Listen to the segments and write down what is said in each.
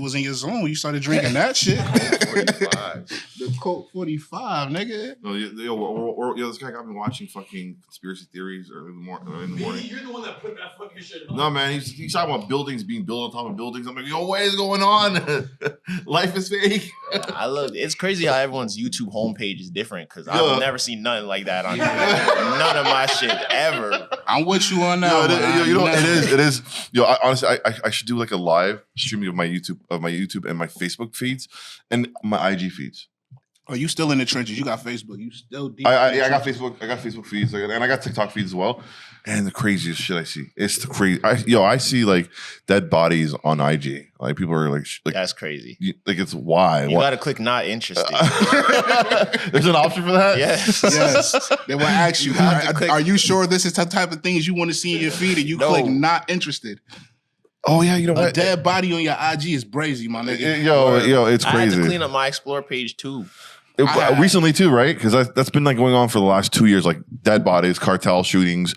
was in your zone. You started drinking that shit. 45. The Colt 45, nigga. No, this guy got me watching fucking conspiracy theories early in the morning. You're the one that put that fucking shit on. No, man, he's talking about buildings being built on top of buildings. I'm like, yo, what is going on? Life is fake. It's crazy how everyone's YouTube homepage is different because I've never seen nothing like that on YouTube. None of my shit ever. I'm with you on that. It is. Honestly, I should do like a live streaming of my YouTube and my Facebook feeds and my IG feeds. Oh, you still in the trenches? You got Facebook? You still deep? I got Facebook. I got Facebook feeds, and I got TikTok feeds as well. And the craziest shit I see, it's the crazy. I see like dead bodies on IG. Like people are like that's crazy. Like it's why you got to click not interested. There's an option for that. Yes. They will ask you, are you sure this is the type of things you want to see in your feed? And you click not interested. Oh yeah, you know what? A dead body on your IG is brazy, my nigga. Yo, it's crazy. I had to clean up my Explore page too. Recently too, right? Because that's been like going on for the last 2 years, like dead bodies, cartel shootings,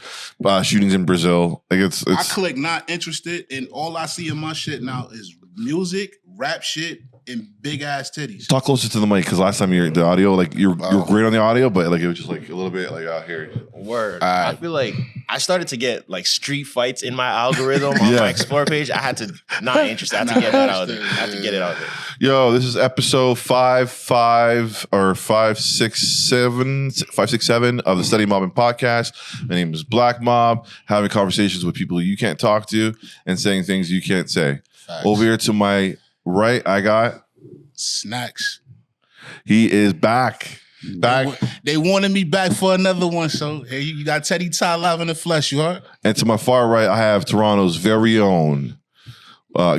shootings in Brazil. Like it's I click not interested, and all I see in my shit now is music, rap shit, and big ass titties. Talk closer to the mic because last time the audio, like you're great on the audio, but like it was just like a little bit like out here. Word. I feel like I started to get like street fights in my algorithm on my Explore page. I had to not interested. I had to get that out there. I had to get it out there. Yo, this is episode 567 of the Steady Mobbin Podcast. My name is Black Mob, having conversations with people you can't talk to and saying things you can't say. Facts. Over here to my right, I got Snacks. He is back. They wanted me back for another one, so hey, you got Teddy Ty live in the flesh, you heard? And to my far right, I have Toronto's very own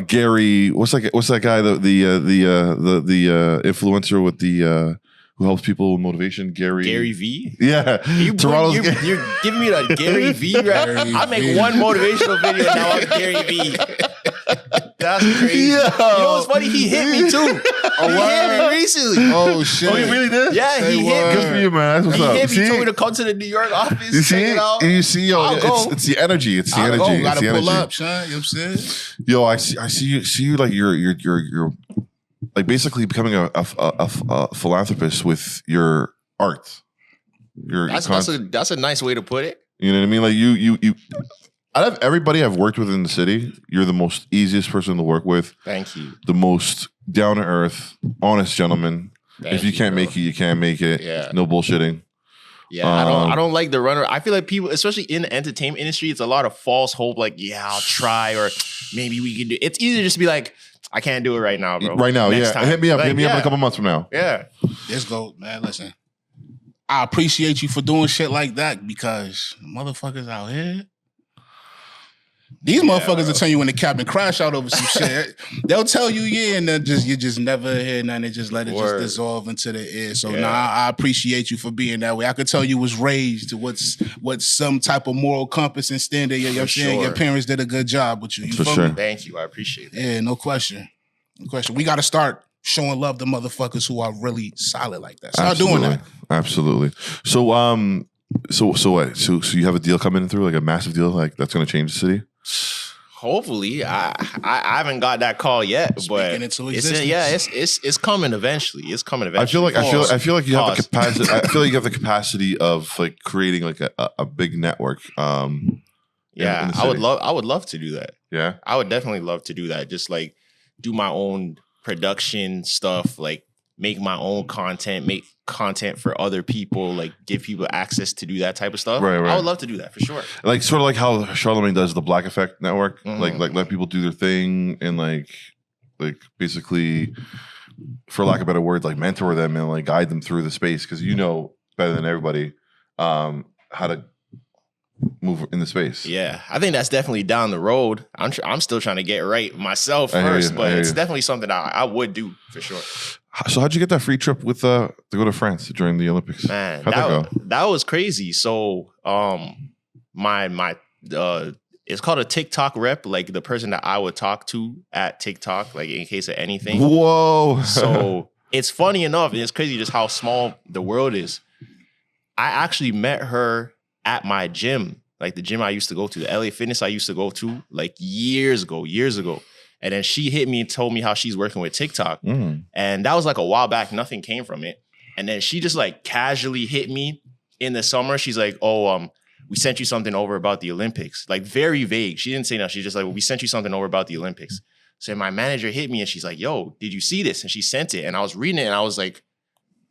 Gary. What's that guy? The influencer with the who helps people with motivation. Gary V. Yeah, you're giving me the Gary V. Right? I make one motivational video now. I'm Gary V. That's crazy. Yo. You know what's funny? He hit me too. He hit me recently. Oh shit! Oh, he really did? Yeah, he hit me. Good for you, man. That's what's up. He hit me. Told me to come to the New York office. You see? You see, yo, it's the energy. It's the energy. You gotta pull energy. up, son. You know what I'm saying? Yo, I see you like you're like basically becoming a philanthropist with your art. That's a nice way to put it. You know what I mean? Like you out of everybody I've worked with in the city, you're the most easiest person to work with. Thank you. The most down to earth, honest gentleman. If you can't make it, you can't make it. Yeah. No bullshitting. Yeah, I don't like the runner. I feel like people, especially in the entertainment industry, it's a lot of false hope. Like, yeah, I'll try, or maybe we can do. It's easier just to be like, I can't do it right now, bro. Right now, Next time. Hit me up. Hit me up in a couple months from now. Yeah. Let's go, man. Listen, I appreciate you for doing shit like that because motherfuckers out here. These motherfuckers will turn you in the cab and crash out over some shit. They'll tell you, and then you just never hear nothing. They just let it just dissolve into the air. So I appreciate you for being that way. I could tell you was raised to what's some type of moral compass and standard. You know what I'm saying? Your parents did a good job with you. You feel me? Thank you. I appreciate that. Yeah, no question. We got to start showing love to motherfuckers who are really solid like that. Start doing that. Absolutely. So what? So you have a deal coming through, like a massive deal, like that's going to change the city? Hopefully, I haven't got that call yet, but it's coming eventually. It's coming eventually. I feel like you have the capacity. I feel like you have the capacity of like creating like a big network. I would love to do that. Yeah, I would definitely love to do that. Just like do my own production stuff, like make my own content, make content for other people, like give people access to do that type of stuff. Right. I would love to do that for sure. Like sort of like how Charlamagne does the Black Effect Network, like let people do their thing and like basically, for lack of better words, like mentor them and like guide them through the space because you know better than everybody how to move in the space. Yeah, I think that's definitely down the road. I'm still trying to get right myself first, but it's definitely something I would do for sure. So how'd you get that free trip with to go to France during the Olympics? Man, how'd that go? That was crazy. So my it's called a TikTok rep, like the person that I would talk to at TikTok, like in case of anything. Whoa. So it's funny enough, and it's crazy just how small the world is. I actually met her at my gym, like the gym I used to go to, the LA Fitness I used to go to, like years ago. And then she hit me and told me how she's working with TikTok. And that was like a while back. Nothing came from it. And then she just like casually hit me in the summer. She's like, we sent you something over about the Olympics. Like very vague. She didn't say nothing. She's just like, we sent you something over about the Olympics. So my manager hit me and she's like, yo, did you see this? And she sent it. And I was reading it and I was like,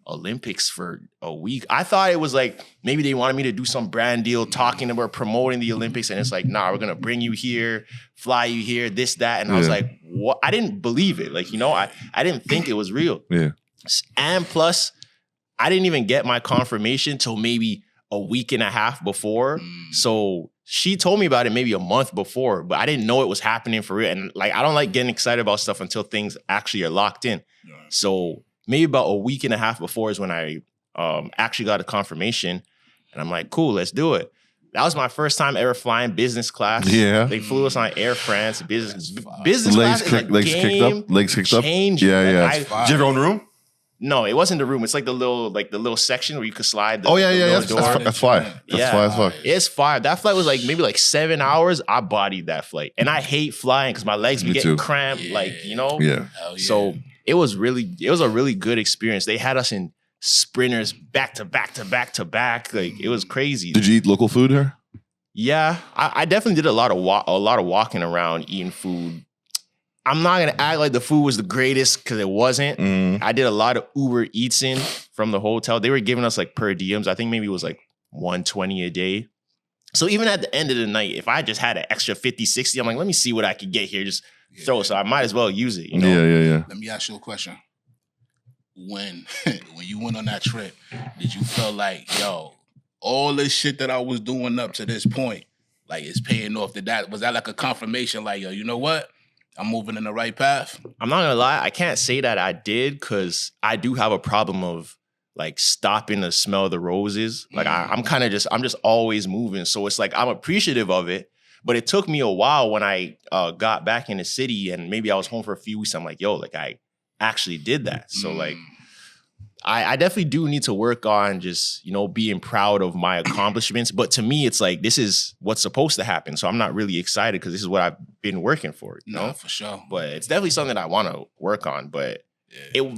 Olympics for a week? I thought it was like, maybe they wanted me to do some brand deal talking about promoting the Olympics. And it's like, nah, we're going to bring you here, fly you here, this, that. And I was like, what? I didn't believe it. Like, I didn't think it was real. Yeah. And plus, I didn't even get my confirmation till maybe a week and a half before. So she told me about it maybe a month before, but I didn't know it was happening for real. And like, I don't like getting excited about stuff until things actually are locked in. So maybe about a week and a half before is when I actually got a confirmation. And I'm like, cool, let's do it. That was my first time ever flying business class. Yeah. They flew us on Air France. Business Legs class is kicked up. Legs kicked up. Yeah. Like, Did you have your own room? No, it wasn't the room. It's like the little section where you could slide the That's fly. That's fly as fuck. It's fire. That flight was like maybe like 7 hours. I bodied that flight. And I hate flying because my legs be getting cramped. Yeah. So it was a really good experience. They had us in sprinters back to back to back to back. Like it was crazy. Did you eat local food here? Yeah, I definitely did a lot of walking around, eating food. I'm not gonna act like the food was the greatest because it wasn't. I did a lot of Uber Eatsing from the hotel. They were giving us like per diems. I think maybe it was like $120 a day. So even at the end of the night, if I just had an extra 50, 60, I'm like, let me see what I could get here. Just throw it. So I might as well use it. Yeah. Let me ask you a question. When you went on that trip, did you feel like, yo, all this shit that I was doing up to this point, like it's paying off? Was that like a confirmation? Like, yo, you know what? I'm moving in the right path. I'm not gonna lie, I can't say that I did because I do have a problem of like stopping to smell the roses. Like I'm just always moving. So it's like I'm appreciative of it, but it took me a while when I got back in the city and maybe I was home for a few weeks. I'm like, yo, like I actually did that. So like I definitely do need to work on just, being proud of my accomplishments. But to me, it's like, this is what's supposed to happen. So I'm not really excited because this is what I've been working for. No, for sure. But it's definitely something I want to work on. But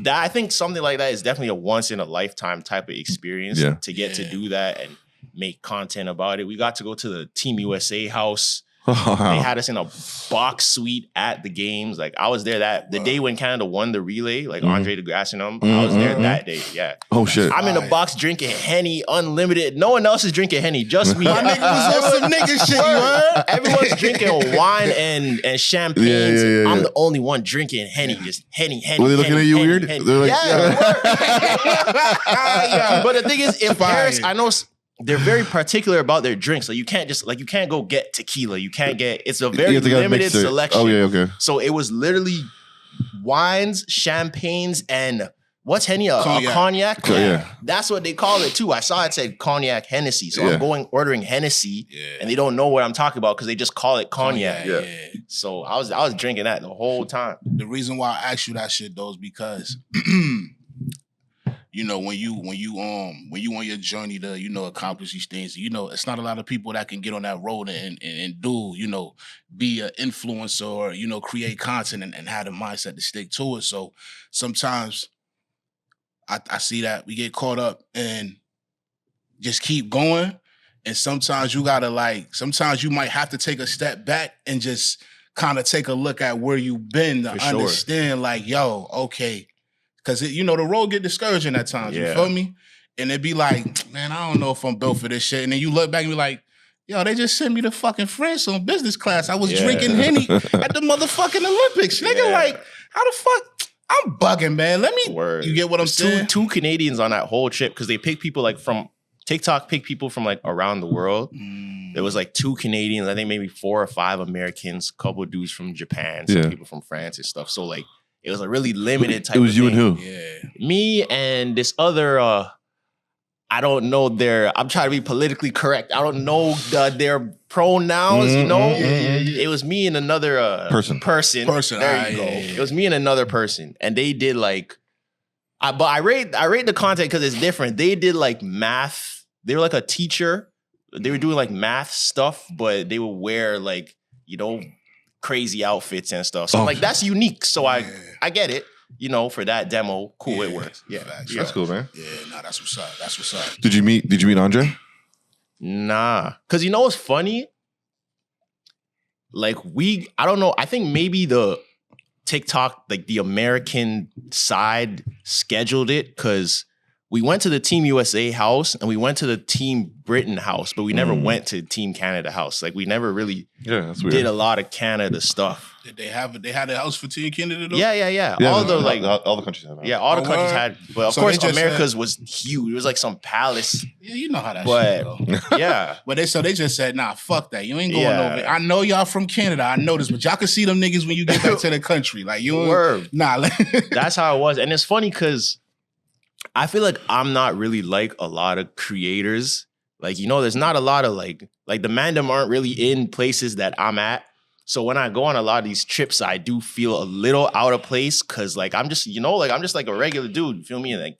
I think something like that is definitely a once in a lifetime type of experience to get to do that and make content about it. We got to go to the Team USA house. They had us in a box suite at the games. Like I was there the day when Canada won the relay, like Andre DeGrasse and them. I was there that day. Yeah. Oh shit. I'm in the box drinking Henny, unlimited. No one else is drinking Henny, just me. My nigga was on some nigga shit, you heard? Everyone's drinking wine and champagne. Yeah. I'm the only one drinking Henny, just Henny. Were they looking at you weird? Henny. They're like, Yeah. But the thing is, in Paris, I know they're very particular about their drinks. Like you can't go get tequila. You can't get, it's a very limited selection. Oh yeah, okay. So it was literally wines, champagnes, and what's Henny? A cognac? Yeah. That's what they call it too. I saw it said cognac Hennessy. So I'm ordering Hennessy and they don't know what I'm talking about because they just call it cognac. Yeah. So I was drinking that the whole time. The reason why I asked you that shit though is because when you on your journey to, accomplish these things, it's not a lot of people that can get on that road and do, be an influencer or, create content and have the mindset to stick to it. So sometimes I see that we get caught up and just keep going. And sometimes you sometimes you might have to take a step back and just kind of take a look at where you've been to understand like, yo, okay. Because, the road get discouraging at times, you feel me? And it'd be like, man, I don't know if I'm built for this shit. And then you look back and be like, yo, they just sent me to fucking France on business class. I was drinking Henny at the motherfucking Olympics. Nigga, like, how the fuck? I'm bugging, man. You get what I'm saying? Two Canadians on that whole trip because they pick people like from, TikTok picked people from like around the world. There was like 2 Canadians, I think maybe 4 or 5 Americans, a couple of dudes from Japan, some people from France and stuff. So like, it was a really limited type of thing. It was you and who? Yeah. Me and this other, I don't know I'm trying to be politically correct. I don't know their pronouns, It was me and another person. There you go. It was me and another person. And they did like, but I rate the content because it's different. They did like math. They were like a teacher. They were doing like math stuff, but they would wear like, crazy outfits and stuff. So I'm like, that's unique. So I get it. You know, for that demo, cool, it works. Yeah, that's cool, man. Yeah, nah, that's what's up. That's what's up. Did you meet Andre? Nah, cause you know what's funny? Like I don't know. I think maybe the TikTok, like the American side, scheduled it because we went to the Team USA house and we went to the Team Britain house, but we never went to Team Canada house. Like we never really that's weird. did a lot of Canada stuff. Did they had a house for Team Canada though? Yeah. All the countries have. Yeah, all the countries had. But of course, America's said, was huge. It was like some palace. Yeah, you know how that shit go. Yeah. But they just said, nah, fuck that. You ain't going over. I know y'all from Canada. I know this, but y'all can see them niggas when you get back to the country. Like you nah. That's how it was. And it's funny because I feel like I'm not really like a lot of creators. Like, you know, there's not a lot of like the Mandem aren't really in places that I'm at. So when I go on a lot of these trips, I do feel a little out of place because like I'm just, you know, like I'm just like a regular dude, you feel me?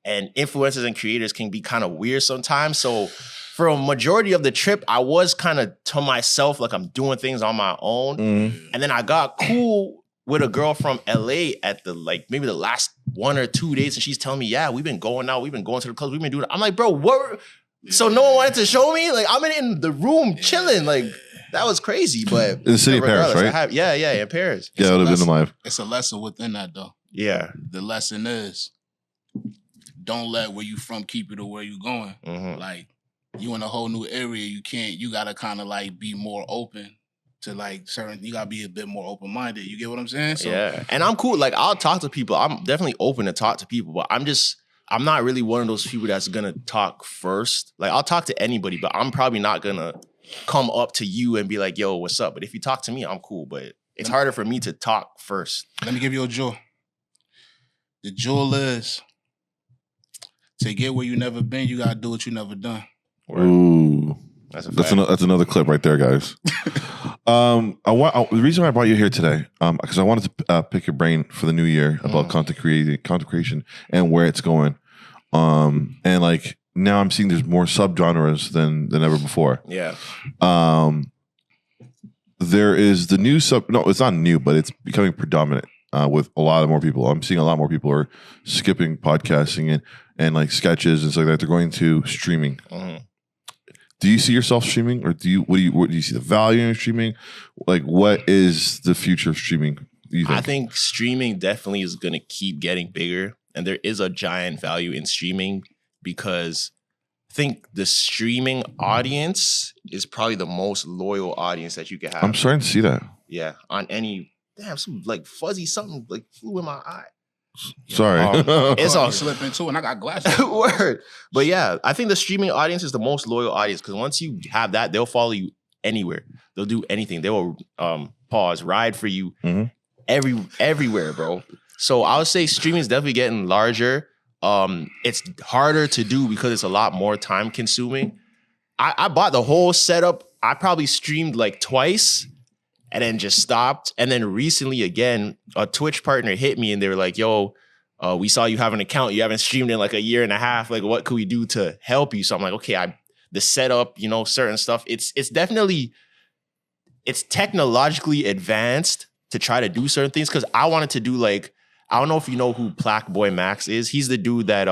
And influencers and creators can be kind of weird sometimes. So for a majority of the trip, I was kind of to myself, like I'm doing things on my own. And then I got cool with a girl from LA at the maybe the last 1 or 2 days, and she's telling me, yeah, we've been going out, we've been going to the clubs, we've been doing it. I'm like, bro, what? So no one wanted to show me? Like I'm in the room chilling, like. That was crazy, but in the city of Paris, right? In Paris. Yeah, it would have been alive. It's a lesson within that, though. Yeah, the lesson is don't let where you from keep you to where you going. Like you in a whole new area, you gotta kind of like be more open to like certain. You gotta be a bit more open minded. You get what I'm saying? So, yeah, and I'm cool. Like I'll talk to people. I'm definitely open to talk to people, but I'm not really one of those people that's gonna talk first. Like I'll talk to anybody, but I'm probably not gonna come up to you and be like, yo, what's up? But if you talk to me, I'm cool. But it's harder for me to talk first. Let me give you a jewel. The jewel is to get where you never been, you gotta do what you never done. Ooh. That's another clip right there, guys. The reason why I brought you here today, because I wanted to pick your brain for the new year about content creation and where it's going. And like now I'm seeing there's more subgenres than ever before. Yeah. There is the new no, it's not new, but it's becoming predominant with a lot of more people. I'm seeing a lot more people are skipping podcasting and like sketches and stuff like that. They're going to streaming. Do you see yourself streaming, or do you see the value in streaming? Like, what is the future of streaming? Do you think? I think streaming definitely is going to keep getting bigger, and there is a giant value in streaming because I think the streaming audience is probably the most loyal audience that you can have. I'm starting to see that. Yeah, on any some like fuzzy something like flew in my eye. Sorry. It's all slipping too, and I got glasses. Word. But yeah, I think the streaming audience is the most loyal audience because once you have that, they'll follow you anywhere. They'll do anything. They will ride for you everywhere, bro. So I would say streaming is definitely getting larger. It's harder to do because it's a lot more time consuming. I bought the whole setup. I probably streamed like twice and then just stopped. And then recently again, a Twitch partner hit me and they were like, yo, we saw you have an account. You haven't streamed in like 1.5 years. Like, what could we do to help you? So I'm like, okay, the setup, certain stuff. It's technologically advanced to try to do certain things. Cause I wanted to do like, I don't know if you know who Black Boy Max is. He's the dude that,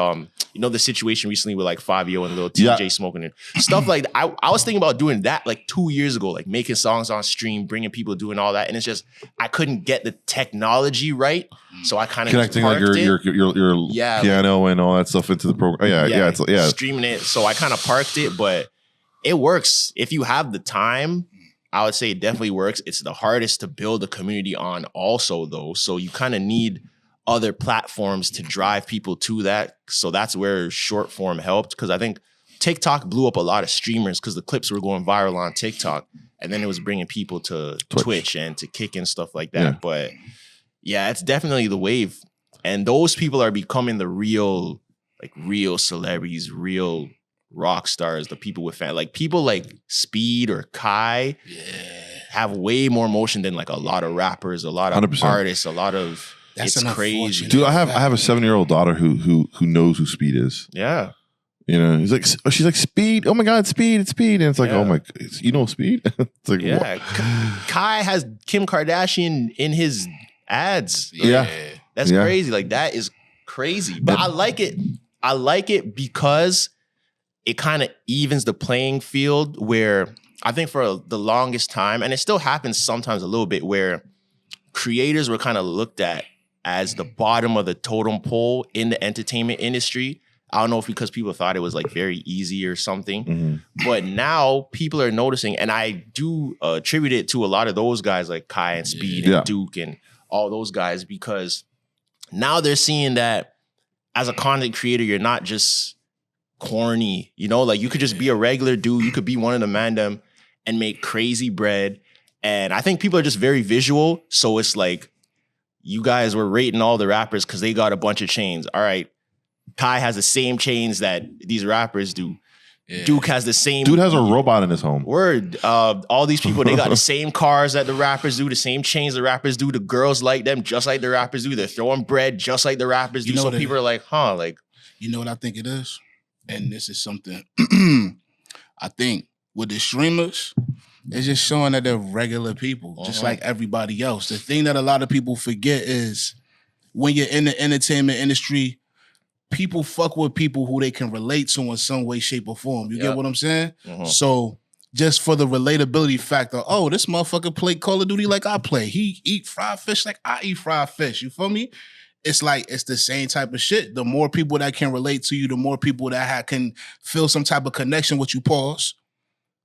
the situation recently with like Fabio and Lil TJ smoking and stuff like that. I was thinking about doing that like 2 years ago, like making songs on stream, bringing people doing all that. And it's just, I couldn't get the technology right. So I kind of connecting like your piano and all that stuff into the program. Yeah. Streaming it. So I kind of parked it, but it works. If you have the time, I would say it definitely works. It's the hardest to build a community on also though. So you kind of need other platforms to drive people to that. So that's where short form helped. Because I think TikTok blew up a lot of streamers because the clips were going viral on TikTok. And then it was bringing people to Twitch and to Kick and stuff like that. Yeah. But yeah, it's definitely the wave. And those people are becoming the real celebrities, real rock stars, the people with fans. Like people like Speed or Kai have way more motion than like a lot of rappers, a lot of 100%. Artists, a lot of... It's crazy. Dude, I have a 7-year-old daughter who knows who Speed is. Yeah. You know, he's like, she's like, speed. Oh my God, speed, it's speed. And it's like, oh my, you know, speed. It's like, yeah. Kai has Kim Kardashian in his ads. Yeah. That's crazy. Like that is crazy. But I like it. I like it because it kind of evens the playing field where I think for the longest time, and it still happens sometimes a little bit, where creators were kind of looked at as the bottom of the totem pole in the entertainment industry. I don't know if because people thought it was like very easy or something, but now people are noticing, and I do attribute it to a lot of those guys like Kai and Speed and Duke and all those guys, because now they're seeing that as a content creator, you're not just corny, you know, like you could just be a regular dude. You could be one of the mandem and make crazy bread. And I think people are just very visual. So it's like, you guys were rating all the rappers because they got a bunch of chains. All right. Kai has the same chains that these rappers do. Yeah. Duke has the same. Dude has a robot in his home. Word. All these people, they got the same cars that the rappers do, the same chains the rappers do. The girls like them just like the rappers do. They're throwing bread just like the rappers do. So people are like, huh, like. You know what I think it is? And this is something I think with the streamers, it's just showing that they're regular people, just like everybody else. The thing that a lot of people forget is when you're in the entertainment industry, people fuck with people who they can relate to in some way, shape, or form. You get what I'm saying? So just for the relatability factor, oh, this motherfucker play Call of Duty like I play. He eat fried fish like I eat fried fish. You feel me? It's like, it's the same type of shit. The more people that can relate to you, the more people that can feel some type of connection with you, pause.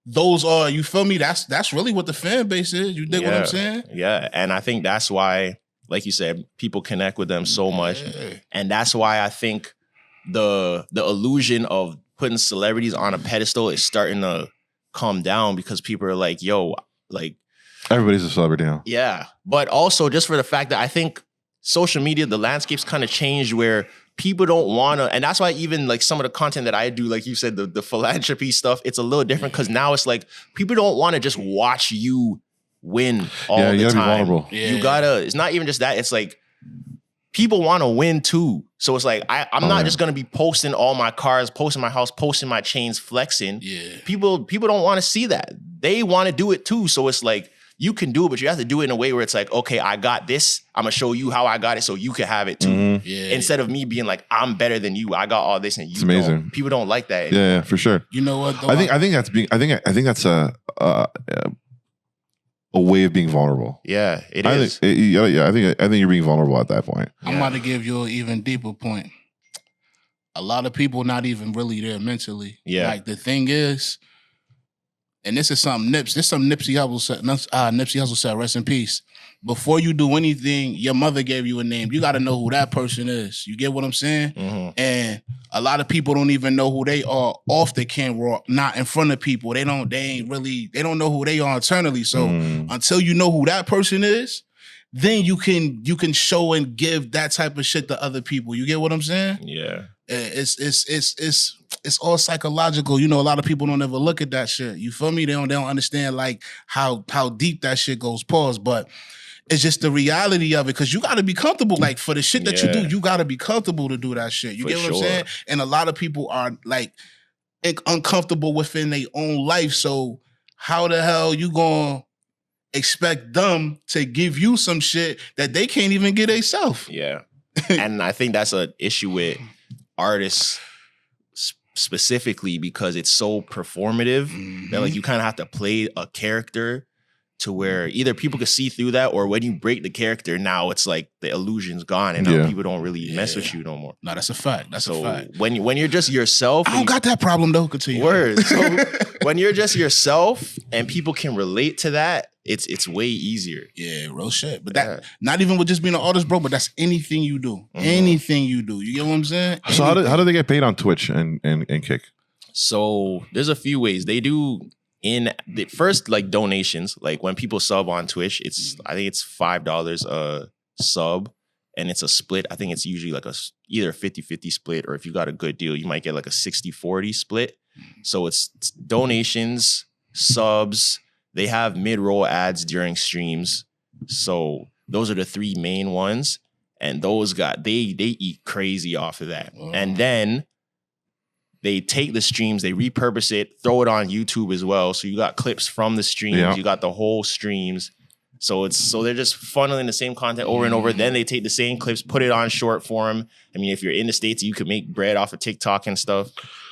Those are, you feel me? That's really what the fan base is. You dig what I'm saying? Yeah. And I think that's why, like you said, people connect with them so much. And that's why I think the illusion of putting celebrities on a pedestal is starting to calm down, because people are like, yo, like. Everybody's a celebrity now. Yeah. But also just for the fact that I think social media, the landscape's kind of changed where people don't want to, and that's why even like some of the content that I do, like you said, the philanthropy stuff, it's a little different because now it's like people don't want to just watch you win all the time. You gotta be vulnerable. You gotta, it's not even just that, it's like people want to win too. So it's like, I'm not just gonna be posting all my cars, posting my house, posting my chains, flexing. Yeah. People don't want to see that. They want to do it too. So it's like, you can do it, but you have to do it in a way where it's like, okay, I got this. I'm gonna show you how I got it so you can have it too. Instead of me being like, I'm better than you. I got all this and you it's amazing. don't. People don't like that anymore. Yeah, for sure. You know what? Though? I think that's a way of being vulnerable. Yeah, it is. I think you're being vulnerable at that point. I'm about to give you an even deeper point. A lot of people not even really there mentally. Yeah. Like the thing is, and this is something Nipsey Hussle said, rest in peace. Before you do anything, your mother gave you a name. You got to know who that person is. You get what I'm saying? And a lot of people don't even know who they are off the camera, not in front of people. They don't know who they are internally. So until you know who that person is, then you can show and give that type of shit to other people. You get what I'm saying? Yeah. It's all psychological. You know, a lot of people don't ever look at that shit. You feel me? They don't understand like how deep that shit goes, pause. But it's just the reality of it, because you got to be comfortable. Like for the shit that you do, you got to be comfortable to do that shit. You get what I'm saying? And a lot of people are like uncomfortable within their own life. So how the hell you gonna expect them to give you some shit that they can't even get themselves? Yeah. And I think that's an issue with artists specifically, because it's so performative that like you kind of have to play a character to where either people can see through that, or when you break the character, now it's like the illusion's gone and now people don't really mess with you no more. No, that's a fact. That's a fact. When you're just yourself, I don't got that problem though. Continue. Word. So when you're just yourself and people can relate to that, it's way easier. Yeah, real shit. But that not even with just being an artist, bro, but that's anything you do. Anything you do. You get what I'm saying? So how do they get paid on Twitch and Kick? So there's a few ways. They do in the first like donations, like when people sub on Twitch, I think it's $5 a sub, and it's a split. I think it's usually like either a 50-50 split, or if you got a good deal, you might get like a 60-40 split. So it's donations, subs. They have mid-roll ads during streams. So those are the three main ones. And those they eat crazy off of that. And then they take the streams, they repurpose it, throw it on YouTube as well. So you got clips from the streams, you got the whole streams. So they're just funneling the same content over and over. Then they take the same clips, put it on short form. I mean, if you're in the States, you could make bread off of TikTok and stuff.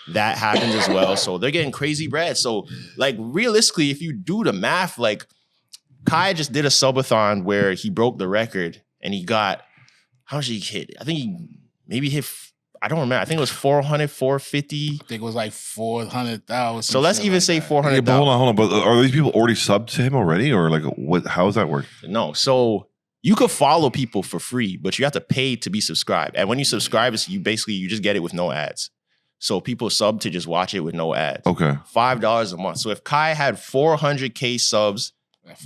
That happens as well. So they're getting crazy bread. So like realistically, if you do the math, like Kai just did a subathon where he broke the record and he got, how much did he hit? I think he maybe hit, I don't remember. I think it was 400, 450. I think it was like 400,000. So let's even say 400,000. Yeah, but hold on. But are these people already subbed to him already, or like what? How does that work? No. So you could follow people for free, but you have to pay to be subscribed. And when you subscribe, you just get it with no ads. So people sub to just watch it with no ads. Okay. $5 a month. So if Kai had 400K subs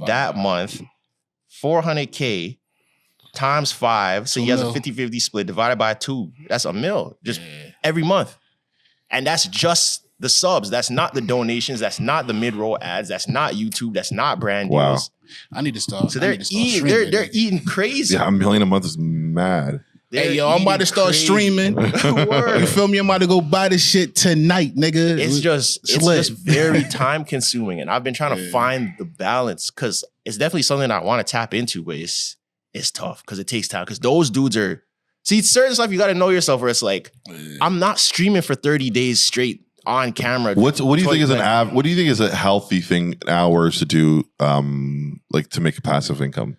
that month, 400K times 5, so he has a 50-50 split divided by 2. That's $1 million just every month. And that's just the subs. That's not the donations. That's not the mid-roll ads. That's not YouTube. That's not brand deals. I need to start. So they're eating crazy. Yeah, $1 million a month is mad. Hey, yo, I'm about to start streaming. You feel me? I'm about to go buy this shit tonight, nigga. It's just very time consuming. And I've been trying to find the balance because it's definitely something I want to tap into, but it's tough because it takes time. Because those dudes are, certain stuff you got to know yourself where it's like, I'm not streaming for 30 days straight on camera. What do you think is what do you think is a healthy thing hours to do, like to make a passive income?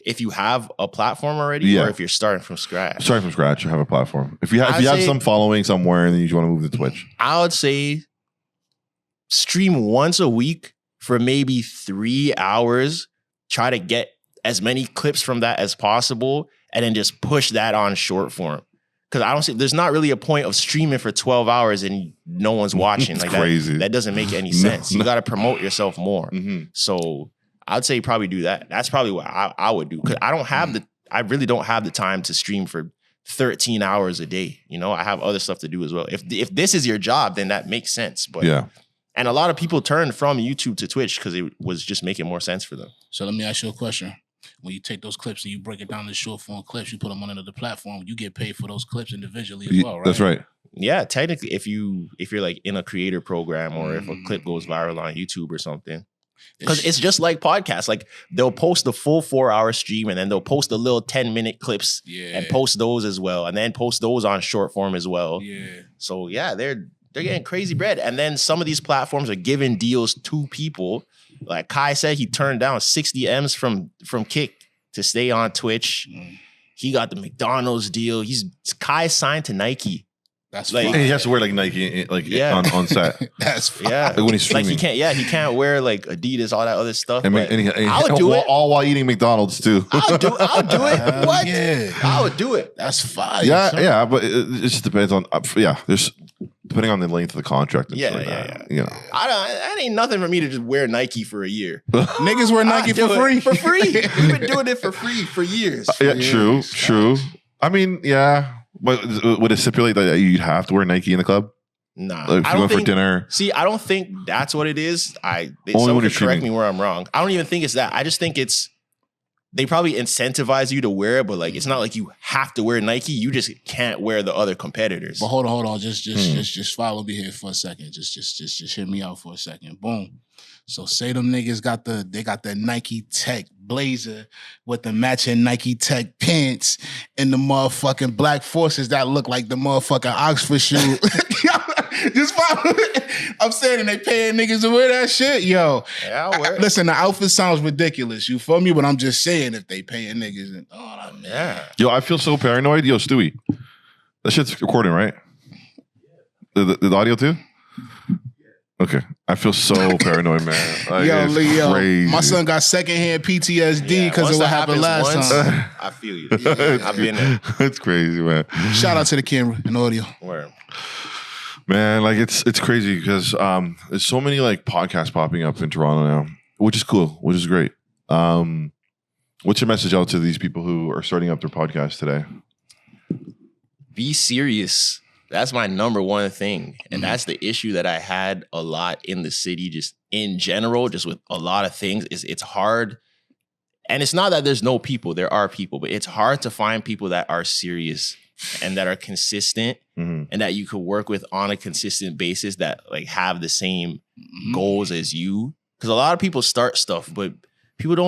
If you have a platform already, or if you're starting from scratch? Starting from scratch, you have a platform. If you have some following somewhere and then you want to move to Twitch, I would say stream once a week for maybe 3 hours. Try to get as many clips from that as possible, and then just push that on short form. Because there's not really a point of streaming for 12 hours and no one's watching. Like crazy. That doesn't make any sense. You got to promote yourself more. So I'd say probably do that. That's probably what I would do. Because I really don't have the time to stream for 13 hours a day. You know, I have other stuff to do as well. If this is your job, then that makes sense. But and a lot of people turned from YouTube to Twitch because it was just making more sense for them. So let me ask you a question. When you take those clips and you break it down to short form clips, you put them on another platform, you get paid for those clips individually as well, right? That's right. Yeah, technically, if you're like in a creator program or if a clip goes viral on YouTube or something. Because it's just like podcasts. Like they'll post the full 4-hour stream and then they'll post the little 10-minute clips and post those as well. And then post those on short form as well. Yeah. So yeah, they're getting crazy bread. And then some of these platforms are giving deals to people. Like Kai said, he turned down 60 M's from Kick to stay on Twitch. He got the McDonald's deal. Kai signed to Nike. That's like, and he has to wear like Nike on set. That's fine. Like when he's streaming. Like he can't wear like Adidas, all that other stuff. And I'll do it all while eating McDonald's too. I'll do it. What? Yeah. I would do it. That's fine. Yeah, but it just depends on there's depending on the length of the contract. And Yeah. You know, that ain't nothing for me to just wear Nike for a year. Niggas wear Nike for free. For free. We've been doing it for free for years. True. I mean, yeah. But would it stipulate that you'd have to wear Nike in the club? Nah. Like if you went for dinner? See, I don't think that's what it is. Someone could correct me where I'm wrong. I don't even think it's that. I just think they probably incentivize you to wear it, but like it's not like you have to wear Nike. You just can't wear the other competitors. But hold on. Just follow me here for a second. Just hear me out for a second. Boom. So say them niggas got the Nike Tech blazer with the matching Nike Tech pants and the motherfucking black forces that look like the motherfucking Oxford shoe. Just follow it. I'm saying, and they paying niggas to wear that shit, yo. Yeah, I'll wear it. Listen, the outfit sounds ridiculous. You feel me? But I'm just saying, if they paying niggas, and Yo, I feel so paranoid. Yo, Stewie, that shit's recording, right? The audio too? Okay, I feel so paranoid, man. Like, yo, crazy. My son got secondhand PTSD because of what happened last time. I feel you. I've been there. It's crazy, man. Shout out to the camera and audio. Word. Man, like it's crazy because there's so many like podcasts popping up in Toronto now, which is cool, which is great. What's your message out to these people who are starting up their podcast today? Be serious. That's my number one thing. And that's the issue that I had a lot in the city, just in general, just with a lot of things. It's hard. And it's not that there's no people. There are people, but it's hard to find people that are serious and that are consistent and that you could work with on a consistent basis that like have the same goals as you. Because a lot of people start stuff, but people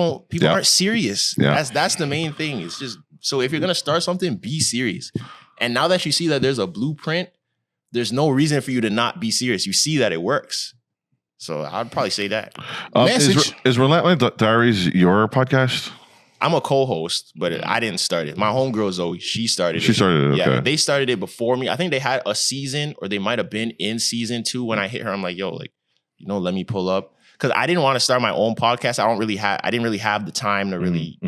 aren't serious. Yeah. That's the main thing. It's just, so if you're going to start something, be serious. And now that you see that there's a blueprint, there's no reason for you to not be serious. You see that it works. So I'd probably say that. Is Relentless Diaries your podcast? I'm a co-host, but I didn't start it. My homegirl Zoe, she started it. She started it, okay. Yeah, they started it before me. I think they had a season, or they might have been in season 2 when I hit her. I'm like, yo, like, let me pull up. Because I didn't want to start my own podcast. I didn't really have the time to really,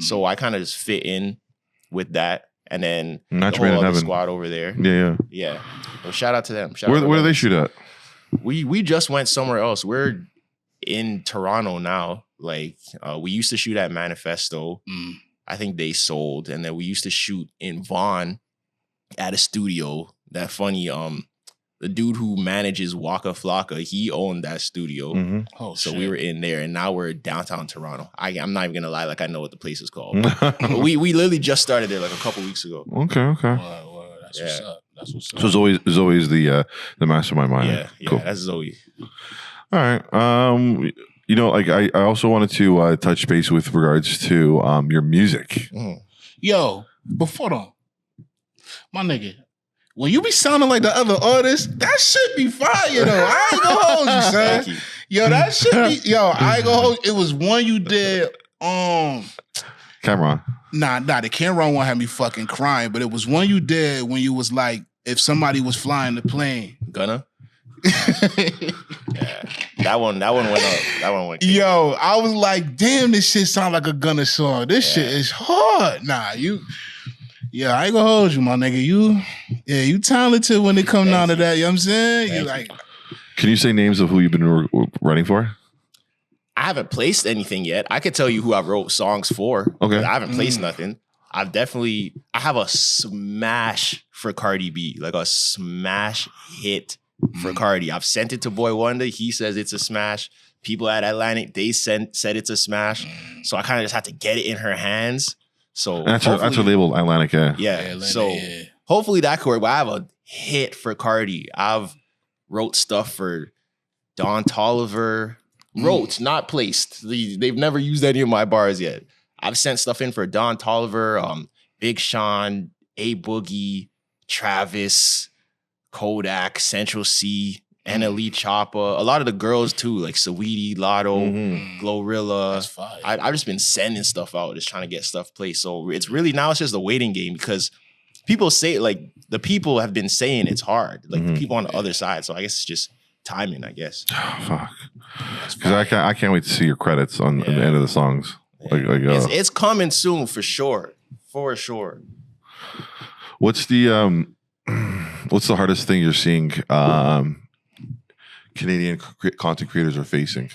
So I kind of just fit in with that. And then the whole other squad over there. Yeah. Well, shout out to them. Where do they shoot at? We just went somewhere else. We're in Toronto now. Like, we used to shoot at Manifesto. I think they sold. And then we used to shoot in Vaughan at a studio. That funny, the dude who manages Waka Flocka, he owned that studio. Oh, so shit. we were in there, and now we're downtown Toronto. I'm not even gonna lie, like I know what the place is called. we literally just started there like a couple weeks ago. Okay. Word. That's what's up. That's what's up. So it's always the mastermind mind. Yeah, Cool. That's Zoe. All right. Like I also wanted to touch base with regards to your music. Yo, before though, my nigga, when you be sounding like the other artists, that shit be fire though. I ain't gonna hold you, son. Thank you. Yo, that shit be, I ain't gonna hold you. It was one you did, Cameron. Nah, the Cameron one had me fucking crying, but it was one you did when you was like, if somebody was flying the plane. Gunna? Yeah. That one went up. That one went. Yo, I was like, damn, this shit sound like a Gunna song. This shit is hard. Nah, I ain't gonna hold you, my nigga. You talented when it come down to that. You know what I'm saying? You like. Can you say names of who you've been writing for? I haven't placed anything yet. I could tell you who I wrote songs for. Okay. But I haven't placed nothing. I have a smash for Cardi B, like a smash hit for Cardi. I've sent it to Boy Wonder. He says it's a smash. People at Atlantic, they said it's a smash. So I kind of just had to get it in her hands. So that's her label, Atlantic. Yeah. Atlantic, so hopefully that could work. But I have a hit for Cardi. I've wrote stuff for Don Toliver. Wrote, not placed. They've never used any of my bars yet. I've sent stuff in for Don Toliver, Big Sean, A Boogie, Travis, Kodak, Central C, NLE Choppa. A lot of the girls too, like Saweetie, Lotto, Glorilla. That's fire. I've just been sending stuff out, just trying to get stuff placed. So it's just a waiting game because people say, like, the people have been saying it's hard. Like the people on the other side. So I guess it's just timing, I guess. Oh, fuck. Because I can't wait to see your credits on the end of the songs. Yeah. It's coming soon for sure. For sure. What's the hardest thing you're seeing Canadian content creators are facing?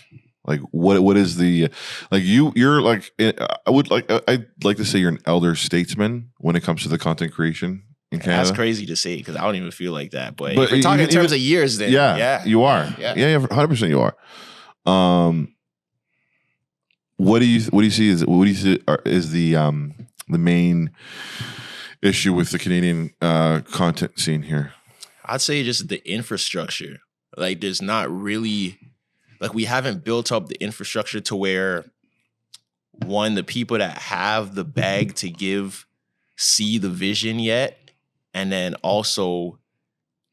Like what is the, like you're like, I'd like to say you're an elder statesman when it comes to the content creation in Canada. That's crazy to say because I don't even feel like that. But if we're talking in terms of years, then yeah, you are. Yeah, 100% you are. What do you see is the main issue with the Canadian content scene here? I'd say just the infrastructure. Like there's not really, like we haven't built up the infrastructure to where, one, the people that have the bag to give see the vision yet. And then also,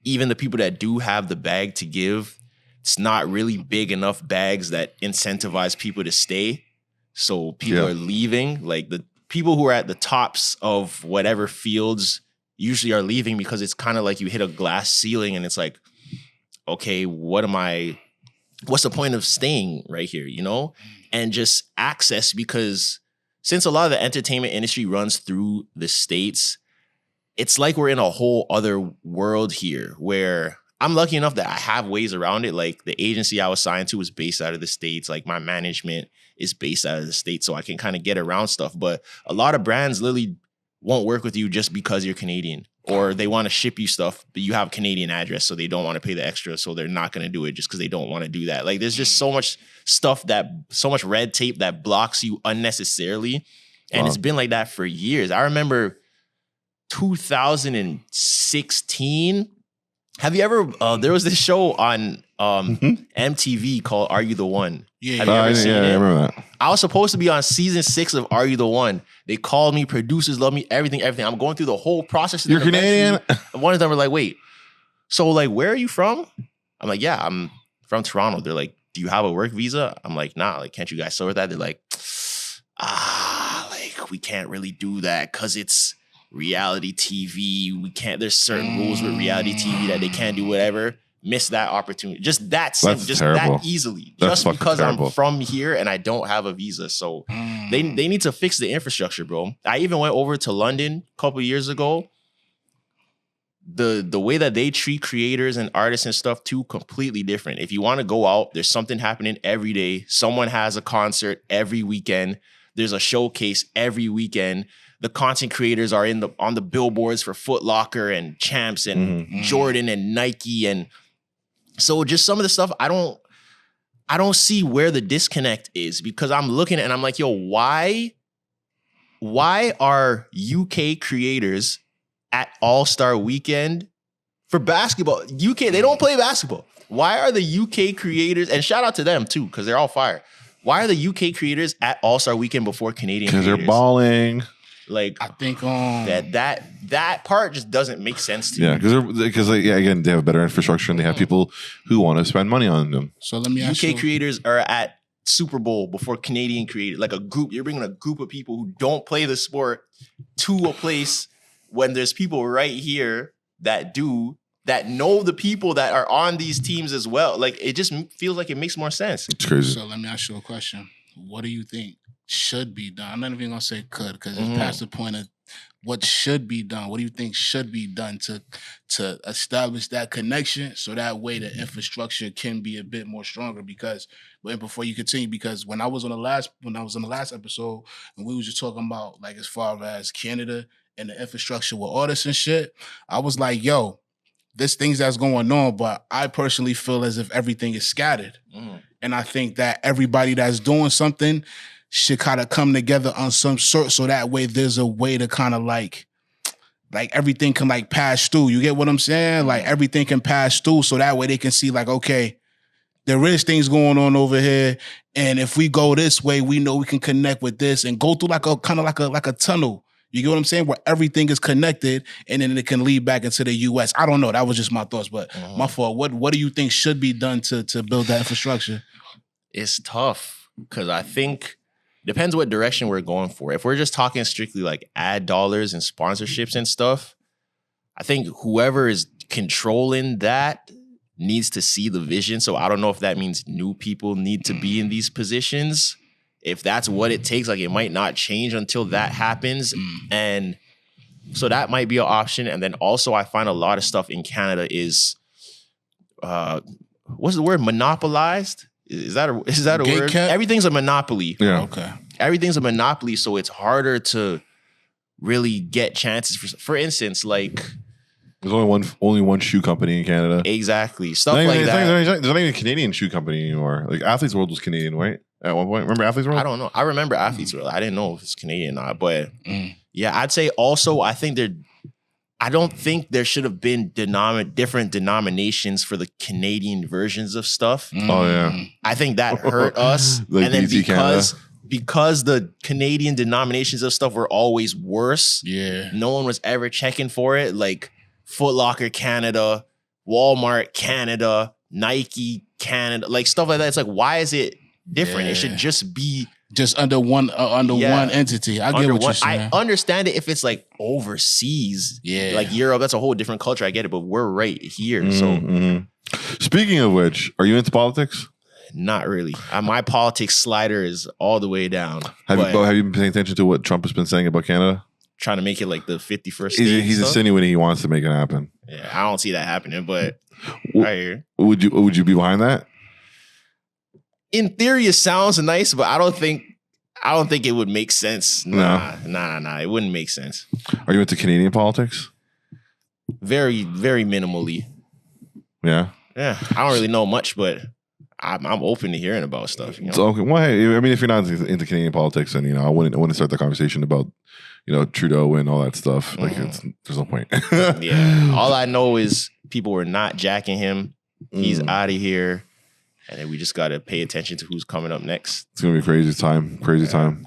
even the people that do have the bag to give, it's not really big enough bags that incentivize people to stay. So people are leaving. Like the people who are at the tops of whatever fields usually are leaving because it's kind of like you hit a glass ceiling and it's like, okay, what's the point of staying right here, you know? And just access, because since a lot of the entertainment industry runs through the States, it's like we're in a whole other world here where I'm lucky enough that I have ways around it. Like the agency I was signed to was based out of the States. Like my management is based out of the States, so I can kind of get around stuff. But a lot of brands literally won't work with you just because you're Canadian, or they want to ship you stuff, but you have a Canadian address, so they don't want to pay the extra, so they're not going to do it just because they don't want to do that. Like there's just so much stuff so much red tape that blocks you unnecessarily. And it's been like that for years. I remember 2016. Have you ever? There was this show on MTV called "Are You the One?" Yeah, Have you ever seen it? I remember that. I was supposed to be on season 6 of Are You the One? They called me, producers love me, everything. I'm going through the whole process. You're Canadian? One of them were like, wait, so like, where are you from? I'm like, yeah, I'm from Toronto. They're like, do you have a work visa? I'm like, nah, like, can't you guys sort that? They're like, like, we can't really do that because it's reality TV. We can't, there's certain rules with reality TV that they can't do whatever. Miss that opportunity. Just that simple, just terrible. that easily. That's just because terrible. I'm from here and I don't have a visa. So they need to fix the infrastructure, bro. I even went over to London a couple of years ago. The way that they treat creators and artists and stuff too, completely different. If you want to go out, there's something happening every day. Someone has a concert every weekend. There's a showcase every weekend. The content creators are on the billboards for Foot Locker and Champs and Jordan and Nike. And so just some of the stuff, I don't see where the disconnect is, because I'm looking at it and I'm like, yo, why are UK creators at All-Star Weekend for basketball? UK, they don't play basketball. Why are the UK creators, and shout out to them too, because they're all fire. Why are the UK creators at All-Star Weekend before Canadian creators? Because they're balling. Like, I think that part just doesn't make sense to me. Yeah, because again, they have better infrastructure and they have people who want to spend money on them. So let me ask UK creators are at Super Bowl before Canadian creators. Like a group, you're bringing a group of people who don't play the sport to a place when there's people right here that do, that know the people that are on these teams as well. Like, it just feels like it makes more sense. It's crazy. So let me ask you a question. What do you think should be done? I'm not even gonna say could, because it's past the point of what should be done. What do you think should be done to establish that connection so that way the infrastructure can be a bit more stronger? Because before you continue, because when I was on the last episode and we was just talking about like as far as Canada and the infrastructure with artists and shit, I was like, yo, there's things that's going on, but I personally feel as if everything is scattered. And I think that everybody that's doing something should kind of come together on some sort, so that way there's a way to kind of like everything can like pass through. You get what I'm saying? Like everything can pass through, so that way they can see like, okay, there is things going on over here, and if we go this way, we know we can connect with this and go through like a kind of like a tunnel. You get what I'm saying? Where everything is connected, and then it can lead back into the U.S. I don't know. That was just my thoughts, but my fault. What do you think should be done to build that infrastructure? It's tough because I think depends what direction we're going for. If we're just talking strictly like ad dollars and sponsorships and stuff, I think whoever is controlling that needs to see the vision. So I don't know if that means new people need to be in these positions. If that's what it takes, like it might not change until that happens. And so that might be an option. And then also I find a lot of stuff in Canada is, what's the word? Monopolized? Is that a word? Everything's a monopoly. Yeah. Okay. Everything's a monopoly, so it's harder to really get chances. For instance, like there's only one shoe company in Canada. Exactly. Stuff like that. There's not even a Canadian shoe company anymore. Like Athletes World was Canadian, right? At one point. Remember Athletes World? I don't know. I remember Athletes World. I didn't know if it's Canadian or not. But yeah, I'd say also I don't think there should have been different denominations for the Canadian versions of stuff. Oh yeah. I think that hurt us. Like and then BT because the Canadian denominations of stuff were always worse. Yeah. No one was ever checking for it. Like Foot Locker Canada, Walmart Canada, Nike Canada, like stuff like that. It's like, why is it different? Yeah. It should just be just under one entity. I get what you're saying. I understand it if it's like overseas, like Europe. That's a whole different culture. I get it, but we're right here. So, speaking of which, are you into politics? Not really. My politics slider is all the way down. Have you been paying attention to what Trump has been saying about Canada? Trying to make it like the 51st state. He's insinuating he wants to make it happen. Yeah, I don't see that happening, but I hear. Would you be behind that? In theory, it sounds nice, but I don't think it would make sense. Nah. It wouldn't make sense. Are you into Canadian politics? Very, very minimally. Yeah. Yeah. I don't really know much, but I'm open to hearing about stuff. You know? So, okay. Well, hey, I mean, if you're not into Canadian politics, then I wouldn't start the conversation about Trudeau and all that stuff. Like there's no point. Yeah. All I know is people were not jacking him. He's out of here. And then we just got to pay attention to who's coming up next. It's going to be a crazy time. Crazy time.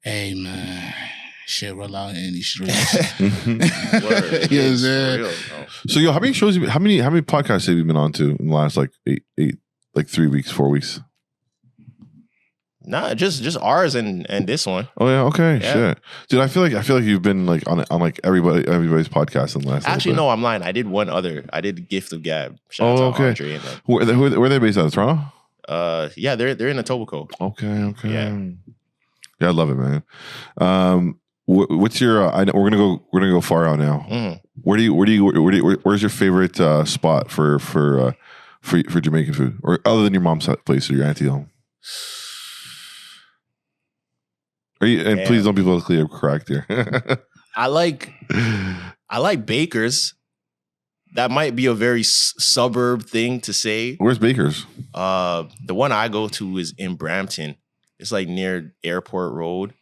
Hey, man. Shit roll out in these streets. Word. Yes, Real, So, how many shows, how many podcasts have you been on to in the last, 3 weeks, 4 weeks? Nah, just ours and this one. Oh yeah, okay, Yeah. shit, dude. I feel like you've been like on everybody's podcast in the last. Actually, no, I'm lying. I did one other. I did Gift of Gab. Shout out to Andre and them. Where are they based out of Toronto? Yeah, they're in Etobicoke. Okay. Yeah. I love it, man. What's your? I know we're gonna go far out now. Where's your favorite spot for Jamaican food, or other than your mom's place or your auntie home? Please don't be politically correct here. I like Baker's. That might be a very suburb thing to say. Where's Baker's? The one I go to is in Brampton. It's like near Airport Road.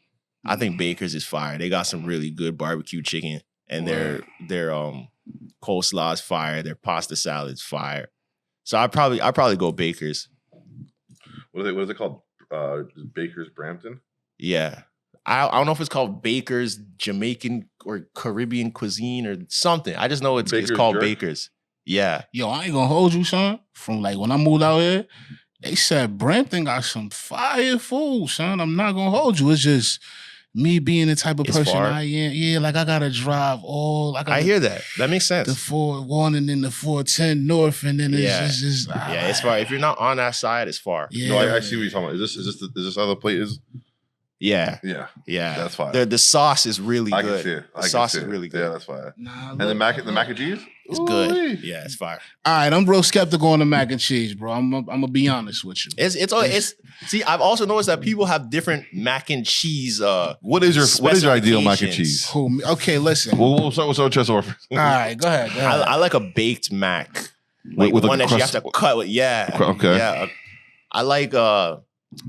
I think Baker's is fire. They got some really good barbecue chicken, and their coleslaw is fire. Their pasta salad's fire. So I probably go Baker's. What is it called? Baker's Brampton. Yeah. I don't know if it's called Baker's Jamaican or Caribbean cuisine or something. I just know it's called jerk? Baker's. Yeah. Yo, I ain't gonna hold you, son. From when I moved out here, they said Brampton got some fire food, son. I'm not gonna hold you. It's just me being the type of person far. I am. Yeah, I gotta drive all. I hear that. That makes sense. The 401 and then the 410 north, and then it's just it's far. If you're not on that side, it's far. Yeah. No, I see what you're talking about. Is this how the plate is? Yeah. That's fine. The sauce is really good. I can see it. The sauce is really good. Yeah, that's fine. And the mac and cheese? It's good. Yeah, it's fire. All right, I'm real skeptical on the mac and cheese, bro. I'm gonna be honest with you. It's see, I've also noticed that people have different mac and cheese. What is your ideal mac and cheese? Okay, listen. We'll start with Tresor. All right, go ahead. I like a baked mac, like with one that crust. you have to cut with. Yeah. Okay. Yeah. I like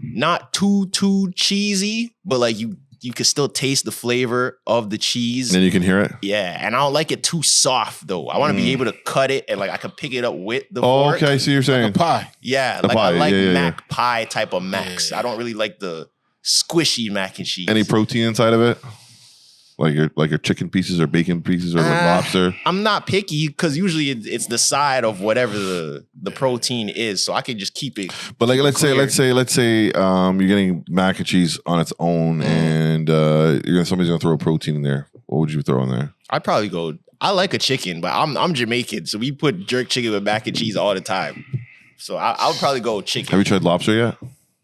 not too cheesy, but like you can still taste the flavor of the cheese. And you can hear it? Yeah. And I don't like it too soft though. I want to be able to cut it and I can pick it up with the fork. Okay, I see what you're saying. Like a pie. Yeah. I like mac pie type of macs. I don't really like the squishy mac and cheese. Any protein inside of it? Like your chicken pieces or bacon pieces or lobster? I'm not picky because usually it's the side of whatever the protein is, so I can just keep it. But let's say you're getting mac and cheese on its own, and somebody's gonna throw a protein in there. What would you throw in there? I'd probably go. I like a chicken, but I'm Jamaican, so we put jerk chicken with mac and cheese all the time. So I would probably go chicken. Have you tried lobster yet?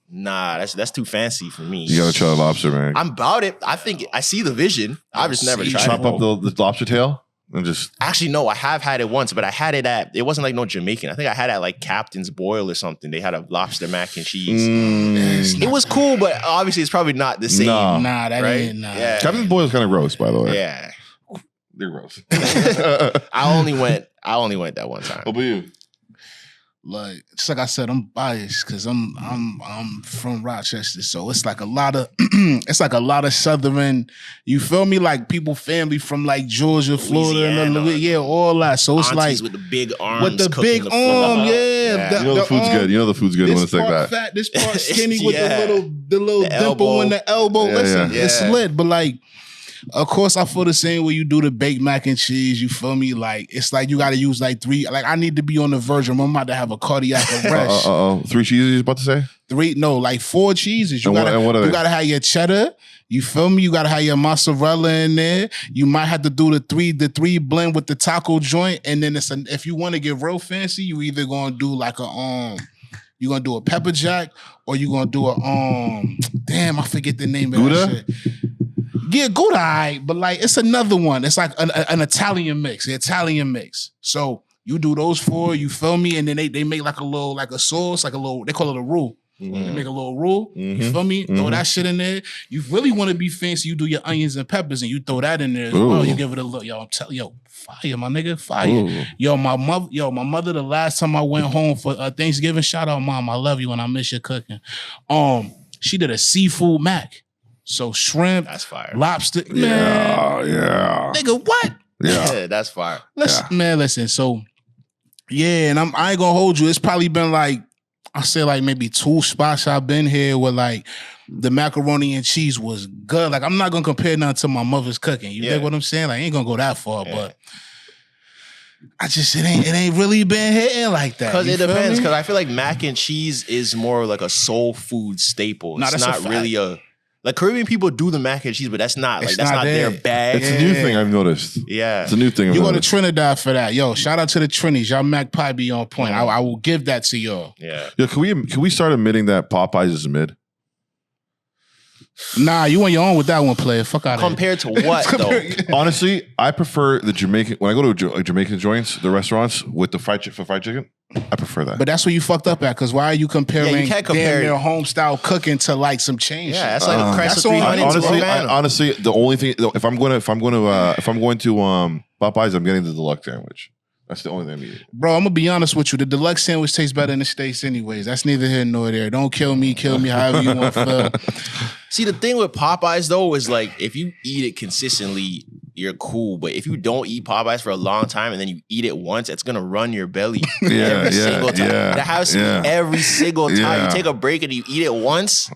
Nah, that's too fancy for me. You gotta try lobster, man. I'm about it. I think I see the vision. I've just never tried chop it. up the lobster tail and just. Actually, no, I have had it once, but I had it at. It wasn't like no Jamaican. I think I had it at like Captain's Boil or something. They had a lobster mac and cheese. It was cool, but obviously it's probably not the same. Nah, that right? ain't. Nah. Yeah. Captain's Boil is kind of gross, by the way. Yeah, they're gross. I only went that one time. What about you? Like, just like I said, I'm biased because I'm from Rochester, so it's like a lot of Southern. You feel me? Like family from like Georgia, Florida, and all that. So it's aunties like with the big arms, with the big arm, You know the food's good. You know the food's good when it's like that. Fat, this part skinny with the little dimple elbow. in the elbow. Listen, it's lit, but like. Of course, I feel the same way you do the baked mac and cheese. You feel me? Like, it's like you got to use like 3. Like, I need to be on the verge. I'm about to have a cardiac arrest. 3 cheeses you about to say? 3? No, like 4 cheeses. You got to have your cheddar. You feel me? You got to have your mozzarella in there. You might have to do the 3 blend with the taco joint. And then if you want to get real fancy, you either going to do like you're going to do a pepper jack or you're going to do damn, I forget the name of that shit. Yeah, Gouda, right, but like it's another one. It's like an Italian mix, So you do those 4, you feel me? And then they make like a sauce, they call it a roux. They make a little roux, you feel me? Throw that shit in there. You really want to be fancy, you do your onions and peppers and you throw that in there as well. You give it a look. Fire, my nigga, fire. Ooh. Yo, my mother, the last time I went home for Thanksgiving, shout out, Mom, I love you and I miss your cooking. She did a seafood mac. So shrimp, That's fire. lobster, man. Yeah. Nigga, what? Yeah. That's fire. Listen. So, yeah, and I ain't gonna hold you. It's probably been like, I say like maybe 2 spots I've been here where like the macaroni and cheese was good. Like I'm not gonna compare nothing to my mother's cooking. You get what I'm saying? Like I ain't gonna go that far, but I just it ain't really been hitting like that. Because it depends. Me? Because I feel like mac and cheese is more like a soul food staple. Nah, it's that's not really like Caribbean people do the mac and cheese, but that's not their bag. It's a new thing I've noticed. Yeah. It's a new thing. You go to Trinidad for that. Yo, shout out to the Trinis. Y'all mac pie be on point. I will give that to y'all. Yeah. Yo, can we start admitting that Popeyes is mid? Nah, you on your own with that one, player. Fuck out of here. Compared to what, though? Honestly, I prefer the Jamaican. When I go to Jamaican joints, the restaurants with the fried chicken, I prefer that. But that's where you fucked up at, because why are you comparing Yeah, you can't compare their home style cooking to like some change? Yeah, that's like a Crest of 300 honestly, the only thing if I'm going to Popeyes, I'm getting the deluxe sandwich. That's the only thing I need. Bro, I'm gonna be honest with you. The deluxe sandwich tastes better in the States anyways. That's neither here nor there. Don't kill me however you want to feel. See, the thing with Popeyes, though, is like if you eat it consistently, you're cool. But if you don't eat Popeyes for a long time and then you eat it once, it's gonna run your belly every single time. That has to be every single time. You take a break and you eat it once.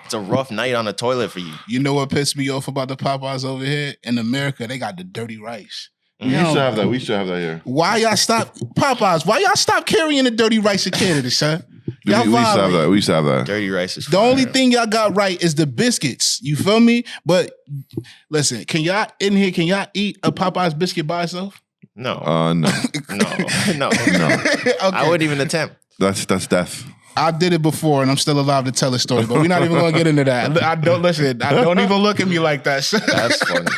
It's a rough night on the toilet for you. You know what pissed me off about the Popeyes over here? In America, they got the dirty rice. We used to have that. We used to have that here. Why y'all stop Popeyes? Why y'all stop carrying the dirty rice in Canada, son? We used to have that. We used to have that. Dirty rice is the only thing y'all got right is the biscuits. You feel me? But listen, can y'all eat a Popeyes biscuit by itself? No. No. No. Okay. I wouldn't even attempt. That's death. I did it before, and I'm still alive to tell the story. But we're not even going to get into that. I don't even look at me like that. That's funny.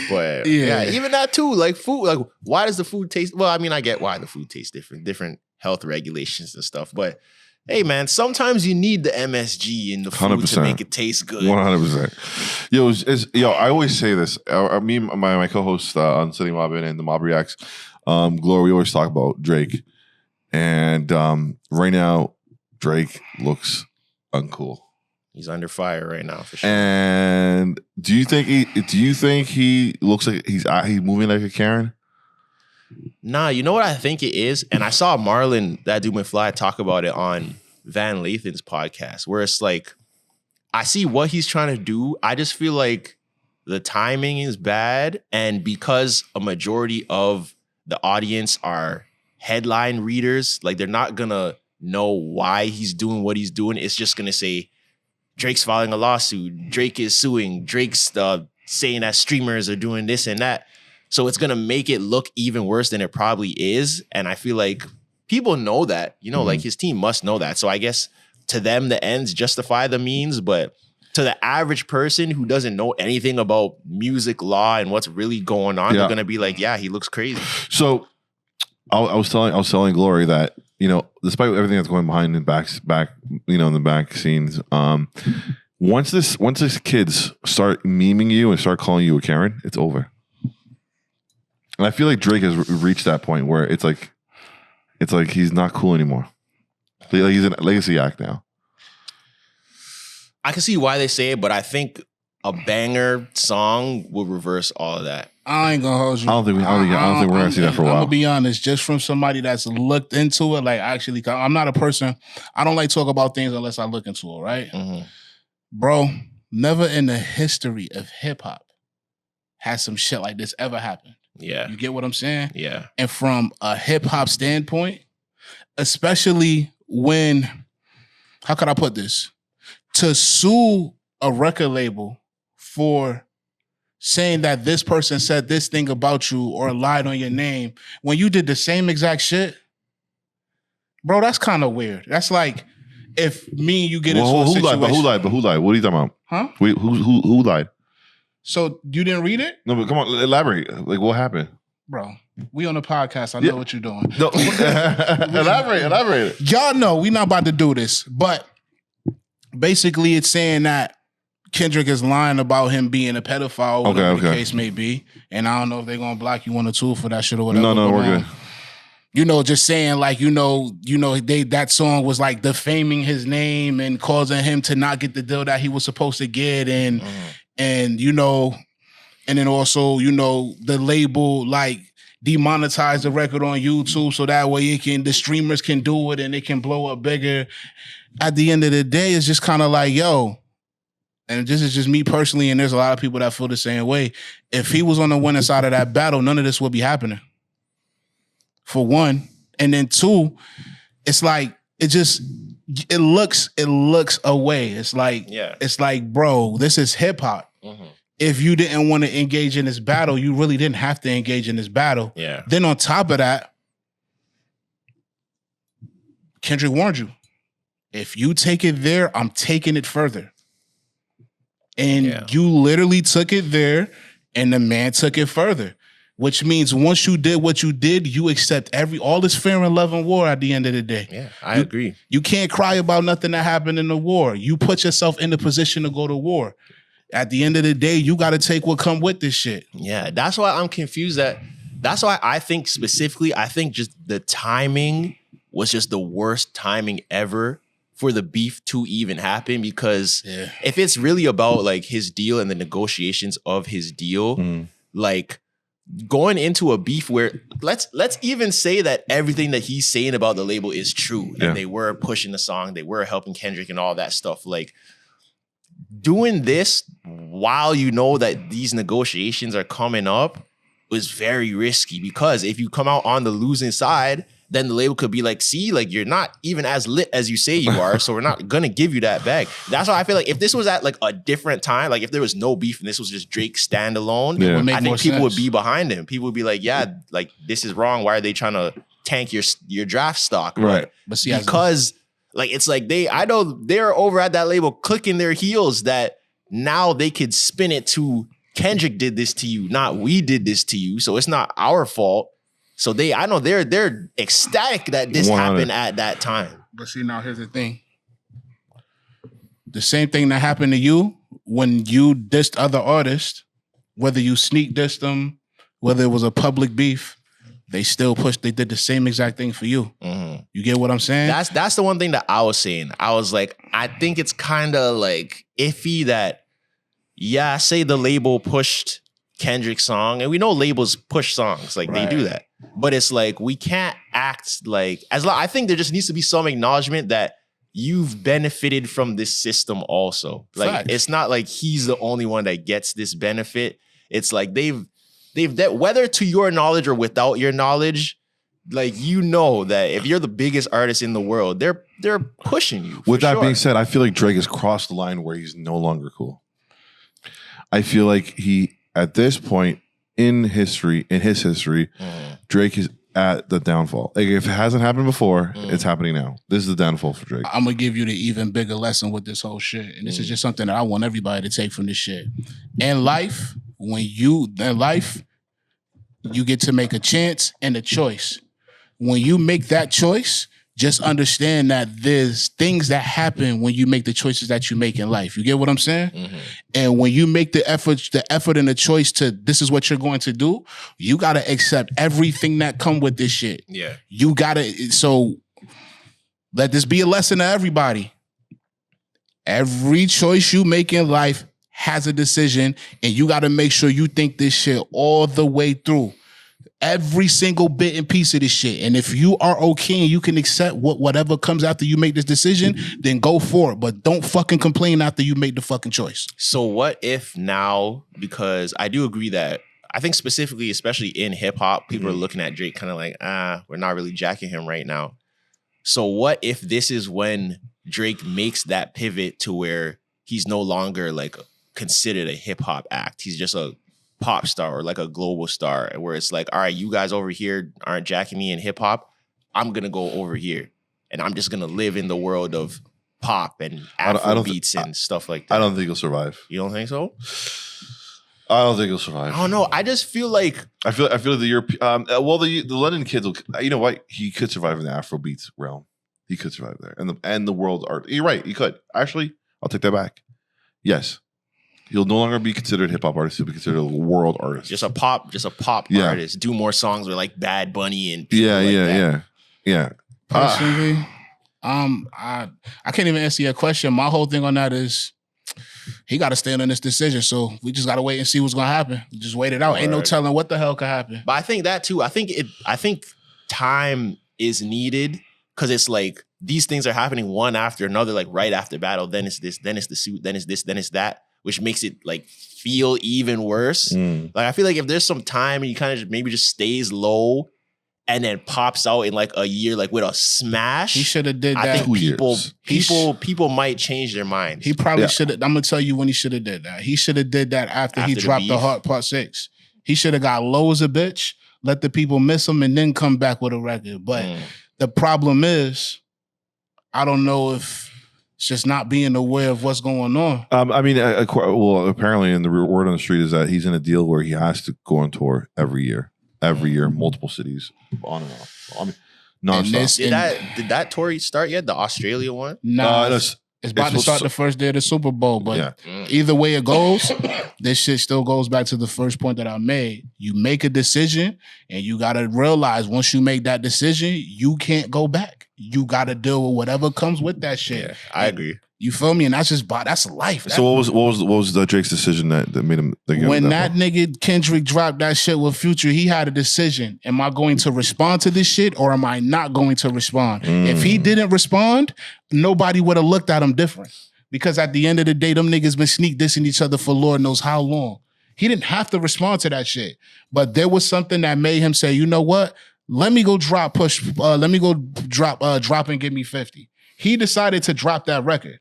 But yeah, even that too. Like food. Like why does the food taste? Well, I mean, I get why the food tastes different health regulations and stuff. But hey, man, sometimes you need the MSG in the food 100%. to make it taste good. 100%. Yo, I always say this. Me and my co-host on Steady Mobbin and the Mob Reacts, Glory, we always talk about Drake. And right now, Drake looks uncool. He's under fire right now for sure. And do you think he looks like he's moving like a Karen? Nah, you know what I think it is? And I saw Marlon, that dude McFly, talk about it on Van Lathan's podcast, where it's like, I see what he's trying to do. I just feel like the timing is bad. And because a majority of the audience are headline readers, like they're not gonna know why he's doing what he's doing. It's just gonna say, Drake's filing a lawsuit. Drake is suing. Drake's saying that streamers are doing this and that. So it's going to make it look even worse than it probably is. And I feel like people know that, like his team must know that. So I guess to them, the ends justify the means. But to the average person who doesn't know anything about music law and what's really going on, they're going to be like, yeah, he looks crazy. So I was telling Glory that, despite everything that's going behind in the back scenes, once this kids start memeing you and start calling you a Karen, it's over. And I feel like Drake has reached that point where it's like he's not cool anymore. Like he's a legacy act now. I can see why they say it, but I think a banger song will reverse all of that. I ain't gonna hold you. I don't think we're gonna see that for a while. I'm gonna be honest, just from somebody that's looked into it, like actually, I'm not a person. I don't like talk about things unless I look into it, right? Mm-hmm. Bro, never in the history of hip hop has some shit like this ever happened. Yeah, you get what I'm saying? Yeah. And from a hip hop standpoint, especially when, how could I put this? To sue a record label for saying that this person said this thing about you or lied on your name when you did the same exact shit, bro, that's kind of weird. That's like if me and you get into a situation. Who lied? What are you talking about? Huh? Wait, who lied? So you didn't read it? No, but come on, elaborate. Like what happened? Bro, we on the podcast. I know what you're doing. No, elaborate. Y'all know we not about to do this, but basically it's saying that Kendrick is lying about him being a pedophile, whatever the case may be. And I don't know if they're going to block you on the tool for that shit or whatever. No, we're good. just saying like, that song was like defaming his name and causing him to not get the deal that he was supposed to get. And then also, the label like demonetize the record on YouTube so that way the streamers can do it and it can blow up bigger. At the end of the day, it's just kind of like, yo, and this is just me personally, and there's a lot of people that feel the same way. If he was on the winning side of that battle, none of this would be happening. For one. And then two, it's like, it looks away. It's like, bro, this is hip hop. Mm-hmm. If you didn't want to engage in this battle, you really didn't have to engage in this battle. Yeah. Then on top of that, Kendrick warned you. If you take it there, I'm taking it further. And you literally took it there, and the man took it further. Which means once you did what you did, you accept all this fear and love and war at the end of the day. Yeah, I agree. You can't cry about nothing that happened in the war. You put yourself in the position to go to war. At the end of the day, you got to take what come with this shit. Yeah, that's why I'm confused. That's why I think just the timing was just the worst timing ever for the beef to even happen, because if it's really about like his deal and the negotiations of his deal, like going into a beef where let's even say that everything that he's saying about the label is true, and they were pushing the song, they were helping Kendrick and all that stuff, like doing this while you know that these negotiations are coming up was very risky, because if you come out on the losing side, then the label could be like, see, like you're not even as lit as you say you are, so we're not gonna give you that bag. That's why I feel like if this was at like a different time, like if there was no beef and this was just Drake standalone, I think people would be behind him. People would be like, yeah, like this is wrong. Why are they trying to tank your draft stock? Right. But see, because like it's like I know they're over at that label clicking their heels that now they could spin it to Kendrick did this to you, not we did this to you. So it's not our fault. So I know they're ecstatic that this happened at that time. But see, now here's the thing. The same thing that happened to you when you dissed other artists, whether you sneak dissed them, whether it was a public beef, they did the same exact thing for you. Mm-hmm. You get what I'm saying? That's the one thing that I was saying. I was like, I think it's kind of like iffy that, say the label pushed Kendrick's song, and we know labels push songs, like they do that. But it's like, we can't act like, I think there just needs to be some acknowledgement that you've benefited from this system also. Like, it's not like he's the only one that gets this benefit. It's like they've whether to your knowledge or without your knowledge, like, that if you're the biggest artist in the world, they're pushing you. With that being said, I feel like Drake has crossed the line where he's no longer cool. I feel like he, at this point in his history, Drake is at the downfall. Like, if it hasn't happened before, it's happening now. This is the downfall for Drake. I'm gonna give you the even bigger lesson with this whole shit, and this is just something that I want everybody to take from this shit. In life, you get to make a chance and a choice. When you make that choice, just understand that there's things that happen when you make the choices that you make in life. You get what I'm saying? Mm-hmm. And when you make the effort and the choice to, this is what you're going to do, you got to accept everything that come with this shit. Yeah. You got to, so let this be a lesson to everybody. Every choice you make in life has a decision, and you got to make sure you think this shit all the way through. Every single bit and piece of this shit. And if you are okay and you can accept whatever comes after you make this decision, then go for it. But don't fucking complain after you make the fucking choice. So what if now, because I do agree that, I think specifically, especially in hip hop, people are looking at Drake kind of like, we're not really jacking him right now. So what if this is when Drake makes that pivot to where he's no longer like considered a hip hop act? He's just a pop star or like a global star, where it's like, all right, you guys over here aren't jacking me in hip hop. I'm gonna go over here, and I'm just gonna live in the world of pop and Afro beats and stuff like that. I don't think he'll survive. You don't think so? I don't think he'll survive. I don't know. I just feel like I feel like the European. The London kids will. You know what? He could survive in the Afro beats realm. He could survive there, and the world art. You're right. He could. Actually, I'll take that back. Yes. He'll no longer be considered a hip hop artist. He'll be considered a world artist. Just a pop artist. Do more songs with like Bad Bunny and people yeah. Personally, I can't even answer your question. My whole thing on that is he got to stand on this decision. So we just got to wait and see what's gonna happen. Just wait it out. Ain't no telling what the hell could happen. But I think that too. I think time is needed because it's like these things are happening one after another, like right after battle. Then it's this, then it's the suit, then it's this, then it's that, which makes it like feel even worse. Like I feel like if there's some time and you kind of maybe just stays low and then pops out in like a year, like with a smash. He should have did that. I think people might change their minds. He probably should have. I'm gonna tell you when he should have did that. He should have did that after he dropped the Heart Part 6. He should have got low as a bitch, let the people miss him, and then come back with a record. But the problem is, I don't know if it's just not being aware of what's going on. I mean, well, apparently, in the word on the street is that he's in a deal where he has to go on tour every year, multiple cities, on and off. I mean, nonstop. Did that tour start yet? The Australia one? No, it's about to start the first day of the Super Bowl. But either way it goes, this shit still goes back to the first point that I made. You make a decision, and you gotta realize once you make that decision, you can't go back. You gotta deal with whatever comes with that shit. Yeah, I agree. You feel me? And that's life. So what was the Drake's decision that made him? When that nigga Kendrick dropped that shit with Future, he had a decision. Am I going to respond to this shit or am I not going to respond? If he didn't respond, nobody would have looked at him different. Because at the end of the day, them niggas been sneak dissing each other for Lord knows how long. He didn't have to respond to that shit. But there was something that made him say, you know what? Let me go drop Drop and Give Me 50. He decided to drop that record.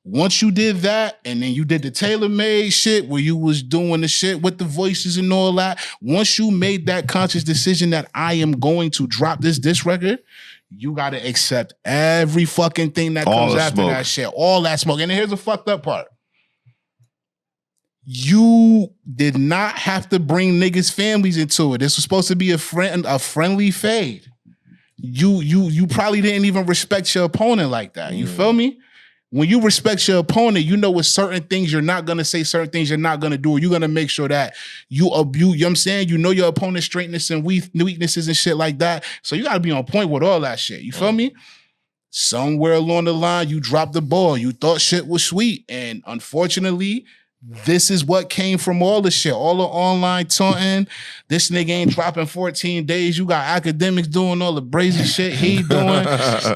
Once you did that, and then you did the tailor-made shit where you was doing the shit with the voices and all that, once you made that conscious decision that I am going to drop this record, you got to accept every fucking thing that comes after that shit. All that smoke. And here's the fucked up part. You did not have to bring niggas' families into it. This was supposed to be a friendly fade. You probably didn't even respect your opponent like that. You feel me? When you respect your opponent, you know with certain things you're not gonna say, certain things you're not gonna do. You're gonna make sure that you know what I'm saying? You know your opponent's straightness and weaknesses and shit like that. So you gotta be on point with all that shit. You feel me? Somewhere along the line, you dropped the ball. You thought shit was sweet. And unfortunately, this is what came from all the shit, all the online taunting. This nigga ain't dropping 14 days. You got academics doing all the brazy shit he doing.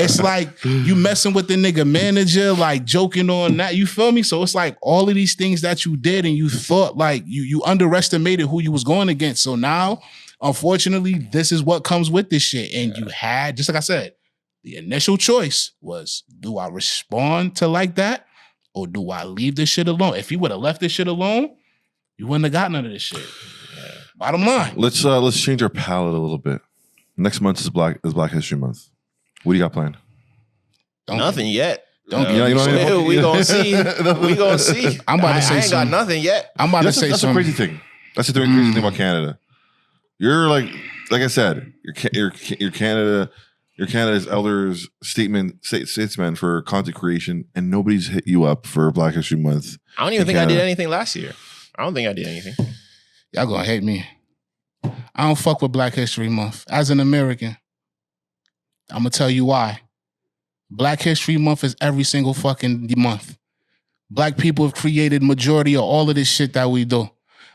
It's like you messing with the nigga manager, like joking on that. You feel me? So it's like all of these things that you did and you thought like you underestimated who you was going against. So now, unfortunately, this is what comes with this shit. And you had, just like I said, the initial choice was, do I respond to like that? Or do I leave this shit alone? If you would have left this shit alone, you wouldn't have got none of this shit. Yeah. Bottom line. Let's change our palette a little bit. Next month is Black History Month. What do you got planned? Nothing yet. We gonna see. We gonna see. I'm about to say I ain't got nothing yet. I'm about to say that's something. That's a crazy thing. That's the crazy thing about Canada. You're like I said, you're Canada. You're Canada's elders statesman for content creation, and nobody's hit you up for Black History Month. I don't even think Canada. I did anything last year. I don't think I did anything. Y'all gonna hate me. I don't fuck with Black History Month. As an American, I'm gonna tell you why. Black History Month is every single fucking month. Black people have created majority of all of this shit that we do.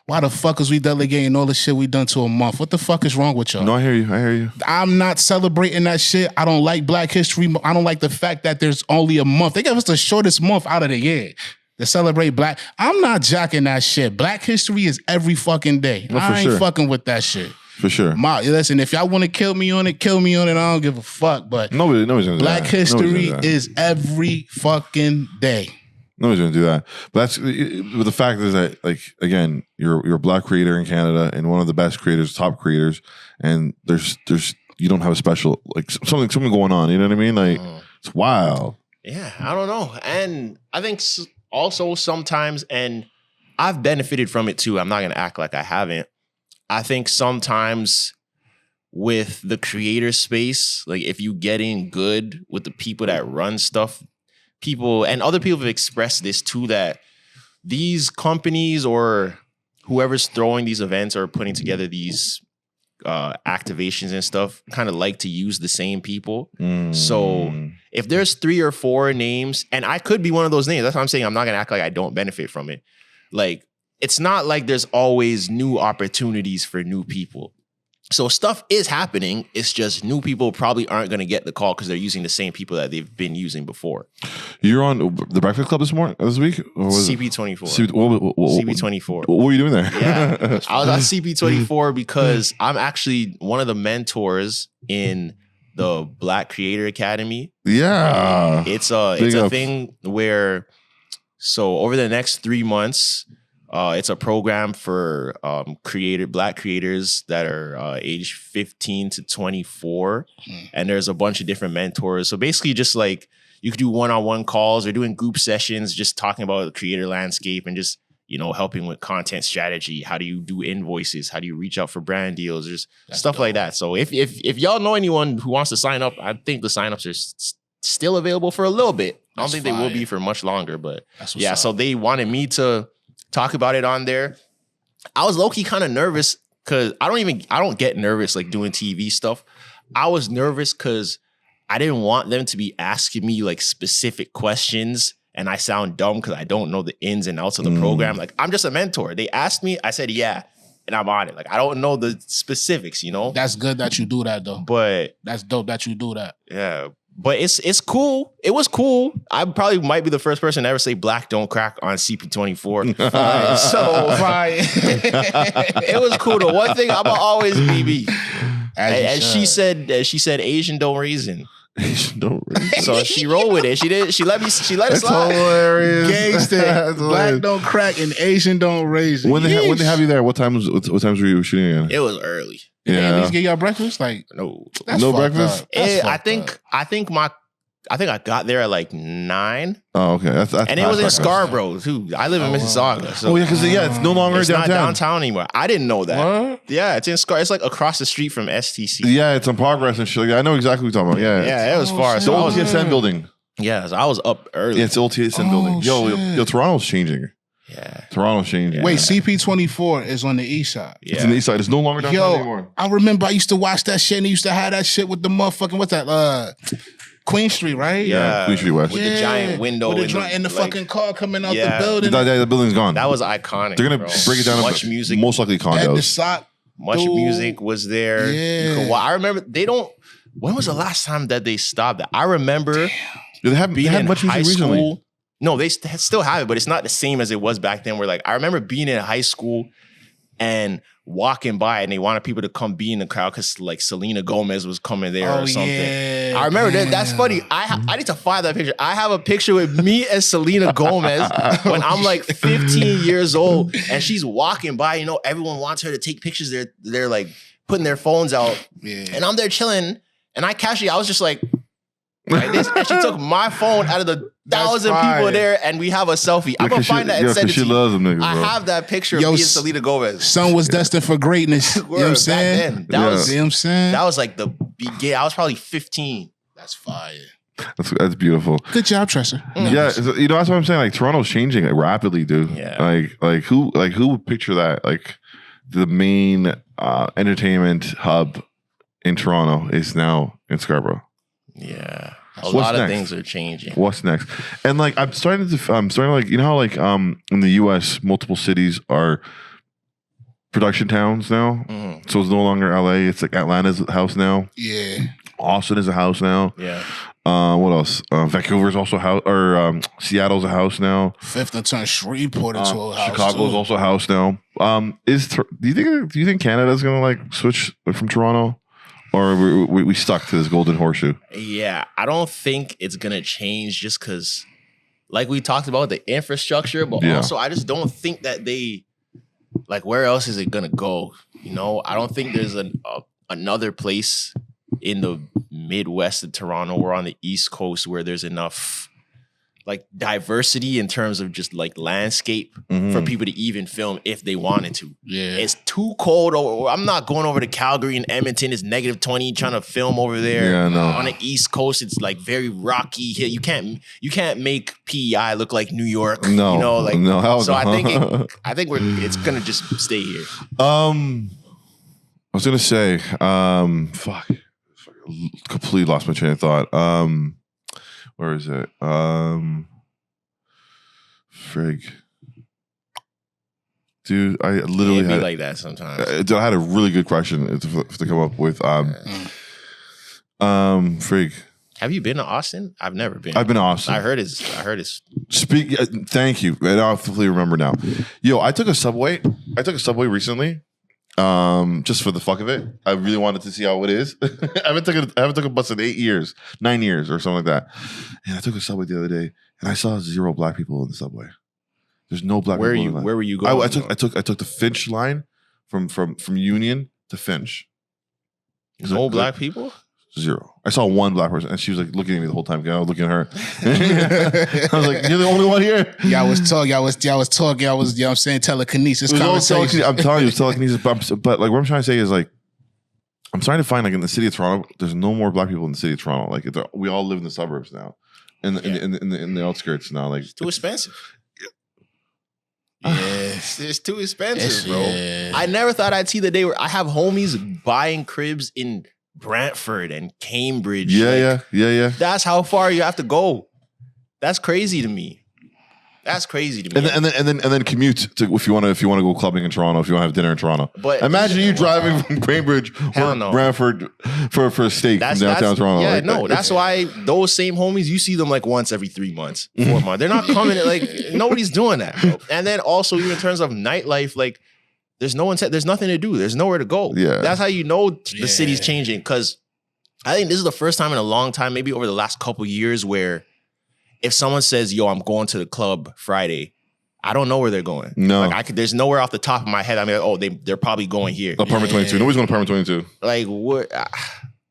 Why the fuck is we delegating all the shit we done to a month? What the fuck is wrong with y'all? No, I hear you. I'm not celebrating that shit. I don't like Black History. I don't like the fact that there's only a month. They gave us the shortest month out of the year to celebrate Black. I'm not jacking that shit. Black History is every fucking day. No, I ain't fucking with that shit. For sure. Listen, if y'all want to kill me on it, kill me on it. I don't give a fuck. But nobody's gonna Black History is every fucking day. Nobody's gonna do that. But the fact is that, like, again, you're a Black creator in Canada and one of the best creators, top creators, and there's you don't have a special, like, something going on. You know what I mean? Like, it's wild. Yeah, I don't know. And I think also sometimes, and I've benefited from it too. I'm not gonna act like I haven't. I think sometimes with the creator space, like if you get in good with the people that run stuff, people and other people have expressed this too, that these companies or whoever's throwing these events or putting together these activations and stuff kind of like to use the same people. So if there's 3 or 4 names, and I could be one of those names, that's what I'm saying. I'm not gonna act like I don't benefit from it. Like, it's not like there's always new opportunities for new people. So stuff is happening. It's just new people probably aren't going to get the call because they're using the same people that they've been using before. You're on the Breakfast Club this week? Or was CP24. CP24. What were you doing there? Yeah, I was on CP24 because I'm actually one of the mentors in the Black Creator Academy. Yeah. It's a thing where, so over the next 3 months, it's a program for Black creators that are age 15 to 24. And there's a bunch of different mentors. So basically just like you could do one-on-one calls or doing group sessions, just talking about the creator landscape and just, you know, helping with content strategy. How do you do invoices? How do you reach out for brand deals? There's stuff like that. So if y'all know anyone who wants to sign up, I think the signups are still available for a little bit. I don't think they will be for much longer, but yeah. So they wanted me to talk about it on there. I was low-key kind of nervous because I don't get nervous like doing TV stuff. I was nervous because I didn't want them to be asking me like specific questions and I sound dumb because I don't know the ins and outs of the program. Like, I'm just a mentor. They asked me, I said yeah, and I'm on it. Like, I don't know the specifics, you know? That's good that you do that though. But that's dope that you do that. Yeah. But it's cool. It was cool. I probably might be the first person to ever say black don't crack on CP24. It was cool. The one thing, I'ma always be. And she said Asian don't raisin. Asian don't raisin. So she rolled with it. She let it slide. That's hilarious. Gangsta. Black don't crack and Asian don't raisin. When they have you there, what times were you shooting again? It was early. Yeah. At least get y'all breakfast? Like, no breakfast? I think I got there at like 9. Oh, okay. That's and it was in Scarborough too. I live in Mississauga. So because it's no longer it's downtown. not downtown anymore. I didn't know that. What? Yeah, it's in It's like across the street from STC. Yeah, it's in Progress and shit. I know exactly what you're talking about. Yeah, it was far. The old TSN building. Yeah, so I was up early. Yeah, it's the old TSN building. Yo, Toronto's changing. Yeah. Toronto's changing. Wait, CP24 is on the east side. It's on the east side. It's no longer downtown anymore. I remember I used to watch that shit and they used to have that shit with the motherfucking, what's that? Queen Street, right? Yeah, Queen Street West. With the giant window. With the fucking car coming out the building. The building's gone. That was iconic. They're going to break it down. Much music. Most likely condos. Much music was there. Yeah. I remember when was the last time that they stopped that? I remember they had much music recently. School. No, they still have it, but it's not the same as it was back then. Where like, I remember being in high school and walking by and they wanted people to come be in the crowd because like Selena Gomez was coming there or something. Yeah, I remember that. That's funny. I need to find that picture. I have a picture with me and Selena Gomez when I'm like 15 years old and she's walking by. You know, everyone wants her to take pictures. They're like putting their phones out. Yeah. And I'm there chilling. And I was just like this. And she took my phone out of the 1,000 people there and we have a selfie. I'm going to find that and send it to you. Loves them niggas, I have that picture of me and Selena Gomez. Son was destined for greatness. You know what I'm saying? That was, you know what I'm saying? That was like the beginning. I was probably 15. That's fire. That's beautiful. Good job, Tresor. Yeah, you know that's what I'm saying. Like Toronto's changing like rapidly, dude. Yeah. Like who would picture that? Like the main entertainment hub in Toronto is now in Scarborough. Yeah. A lot of things are changing. What's next? And like I'm starting to like, you know how like in the US multiple cities are production towns now. Mm-hmm. So it's no longer LA, it's like Atlanta's a house now. Yeah. Austin is a house now. Yeah. What else? Vancouver's also a house, or Seattle's a house now. Fifth and turned Shreveport into a house. Chicago's also a house now. Do you think Canada's gonna like switch from Toronto? Or are we stuck to this golden horseshoe? Yeah, I don't think it's going to change just because, like we talked about, the infrastructure, but also I just don't think that like, where else is it going to go? You know, I don't think there's another place in the Midwest of Toronto or on the East Coast where there's enough like diversity in terms of just like landscape for people to even film if they wanted to. Yeah. It's too cold. I'm not going over to Calgary and Edmonton. It's -20 trying to film over there. Yeah, no. On the East Coast, it's like very rocky here. You can't make PEI look like New York. No, you know, like no. Hell so no. I think it's gonna just stay here. I was gonna say, fuck, completely lost my train of thought. Where is it? Frig. Dude, I literally It'd be had like that sometimes. I had a really good question to come up with. Frig. Have you been to Austin? I've never been. I've been to Austin. I heard it's. Speak. Thank you. I definitely remember now. Yo, I took a subway recently. Just for the fuck of it. I really wanted to see how it is. I haven't took a bus in 9 years or something like that. And I took a subway the other day and I saw 0 black people in the subway. There's no black people. Where were you going? I took the Finch line from Union to Finch. No black people? 0. I saw one black person and she was like looking at me the whole time. I was looking at her. I was like, "You're the only one here." Y'all was talking. You know what I'm saying, telekinesis conversation. I'm telling you, it's telekinesis. But like what I'm trying to say is like, I'm trying to find like in the city of Toronto, there's no more black people in the city of Toronto. Like we all live in the suburbs now, in the outskirts now. Like it's too expensive. Yeah, it's too expensive, bro. Yeah. I never thought I'd see the day where I have homies buying cribs in Brantford and Cambridge. Yeah. That's how far you have to go. That's crazy to me. And then commute to if you want to go clubbing in Toronto, if you want to have dinner in Toronto. But imagine you driving from Cambridge or Brantford for a steak from downtown Toronto. Yeah, no, that's why those same homies, you see them like once every 3 months, 4 months. They're not coming. Like nobody's doing that, bro. And then also even in terms of nightlife, like there's nothing to do. There's nowhere to go. Yeah, that's how you know the city's changing. Because I think this is the first time in a long time, maybe over the last couple years, where if someone says, "Yo, I'm going to the club Friday," I don't know where they're going. No, like there's nowhere off the top of my head. I mean, oh, they're probably going here. Apartment 22. Nobody's going to apartment 22. Like what?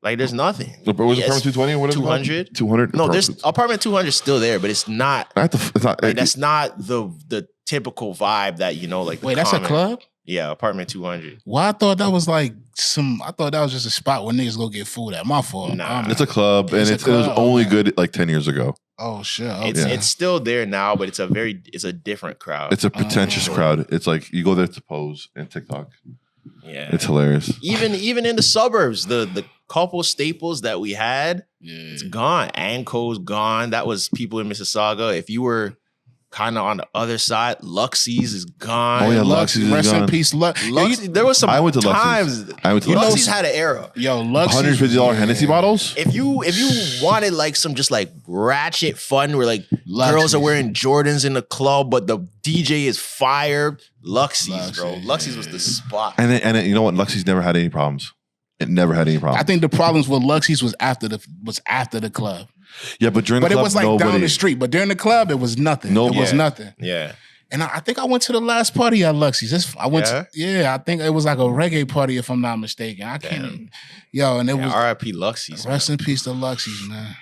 Like there's nothing. Was apartment 220? What is 200? 200. No, there's apartment 200 is still there, but it's not. It's not. Like, that's not the typical vibe that you know. Like wait, that's a club? Yeah, apartment 200. Well, I thought that was like I thought that was just a spot where niggas go get food at. My fault. Nah, it's a club, and it was only good like 10 years ago. Oh shit! Okay. It's still there now, but it's a different crowd. It's a pretentious crowd. It's like you go there to pose and TikTok. Yeah, it's hilarious. Even in the suburbs, the couple staples that we had, it's gone. Anco's gone. That was people in Mississauga. If you were kind of on the other side, Luxie's is gone. Oh yeah, Luxie's rest is gone. in peace, Luxie. There was some I went to times. Luxie's had an era. Yo, Luxie's $150 Hennessy bottles. If you wanted like some just like ratchet fun where like girls are wearing Jordans in the club, but the DJ is fire, Luxie's, bro. Luxie's was the spot. And then, you know what? Luxie's never had any problems. It never had any problems. I think the problems with Luxie's was after the club. Yeah, but during the club, it was like down the street. But during the club, it was nothing. It was nothing. Yeah. And I think I went to the last party at Luxie's. I think it was like a reggae party, if I'm not mistaken. I can't. Yo, and it was R.I.P. Luxie's. Rest in peace to Luxie's, man.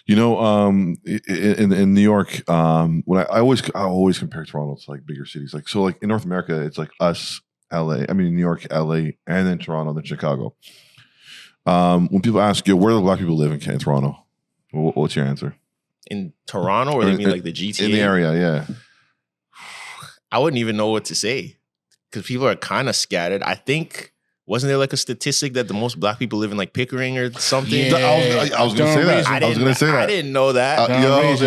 You know, in New York, when I always compare Toronto to like bigger cities. Like so, like in North America, it's like us, LA. I mean, New York, LA, and then Toronto, then Chicago. When people ask you where do black people live in Toronto, what's your answer? In Toronto, or they mean like the GTA? In the area, yeah. I wouldn't even know what to say because people are kind of scattered. I think, wasn't there like a statistic that the most black people live in like Pickering or something? Yeah, I was going to say that. I was going to say that. I didn't know that.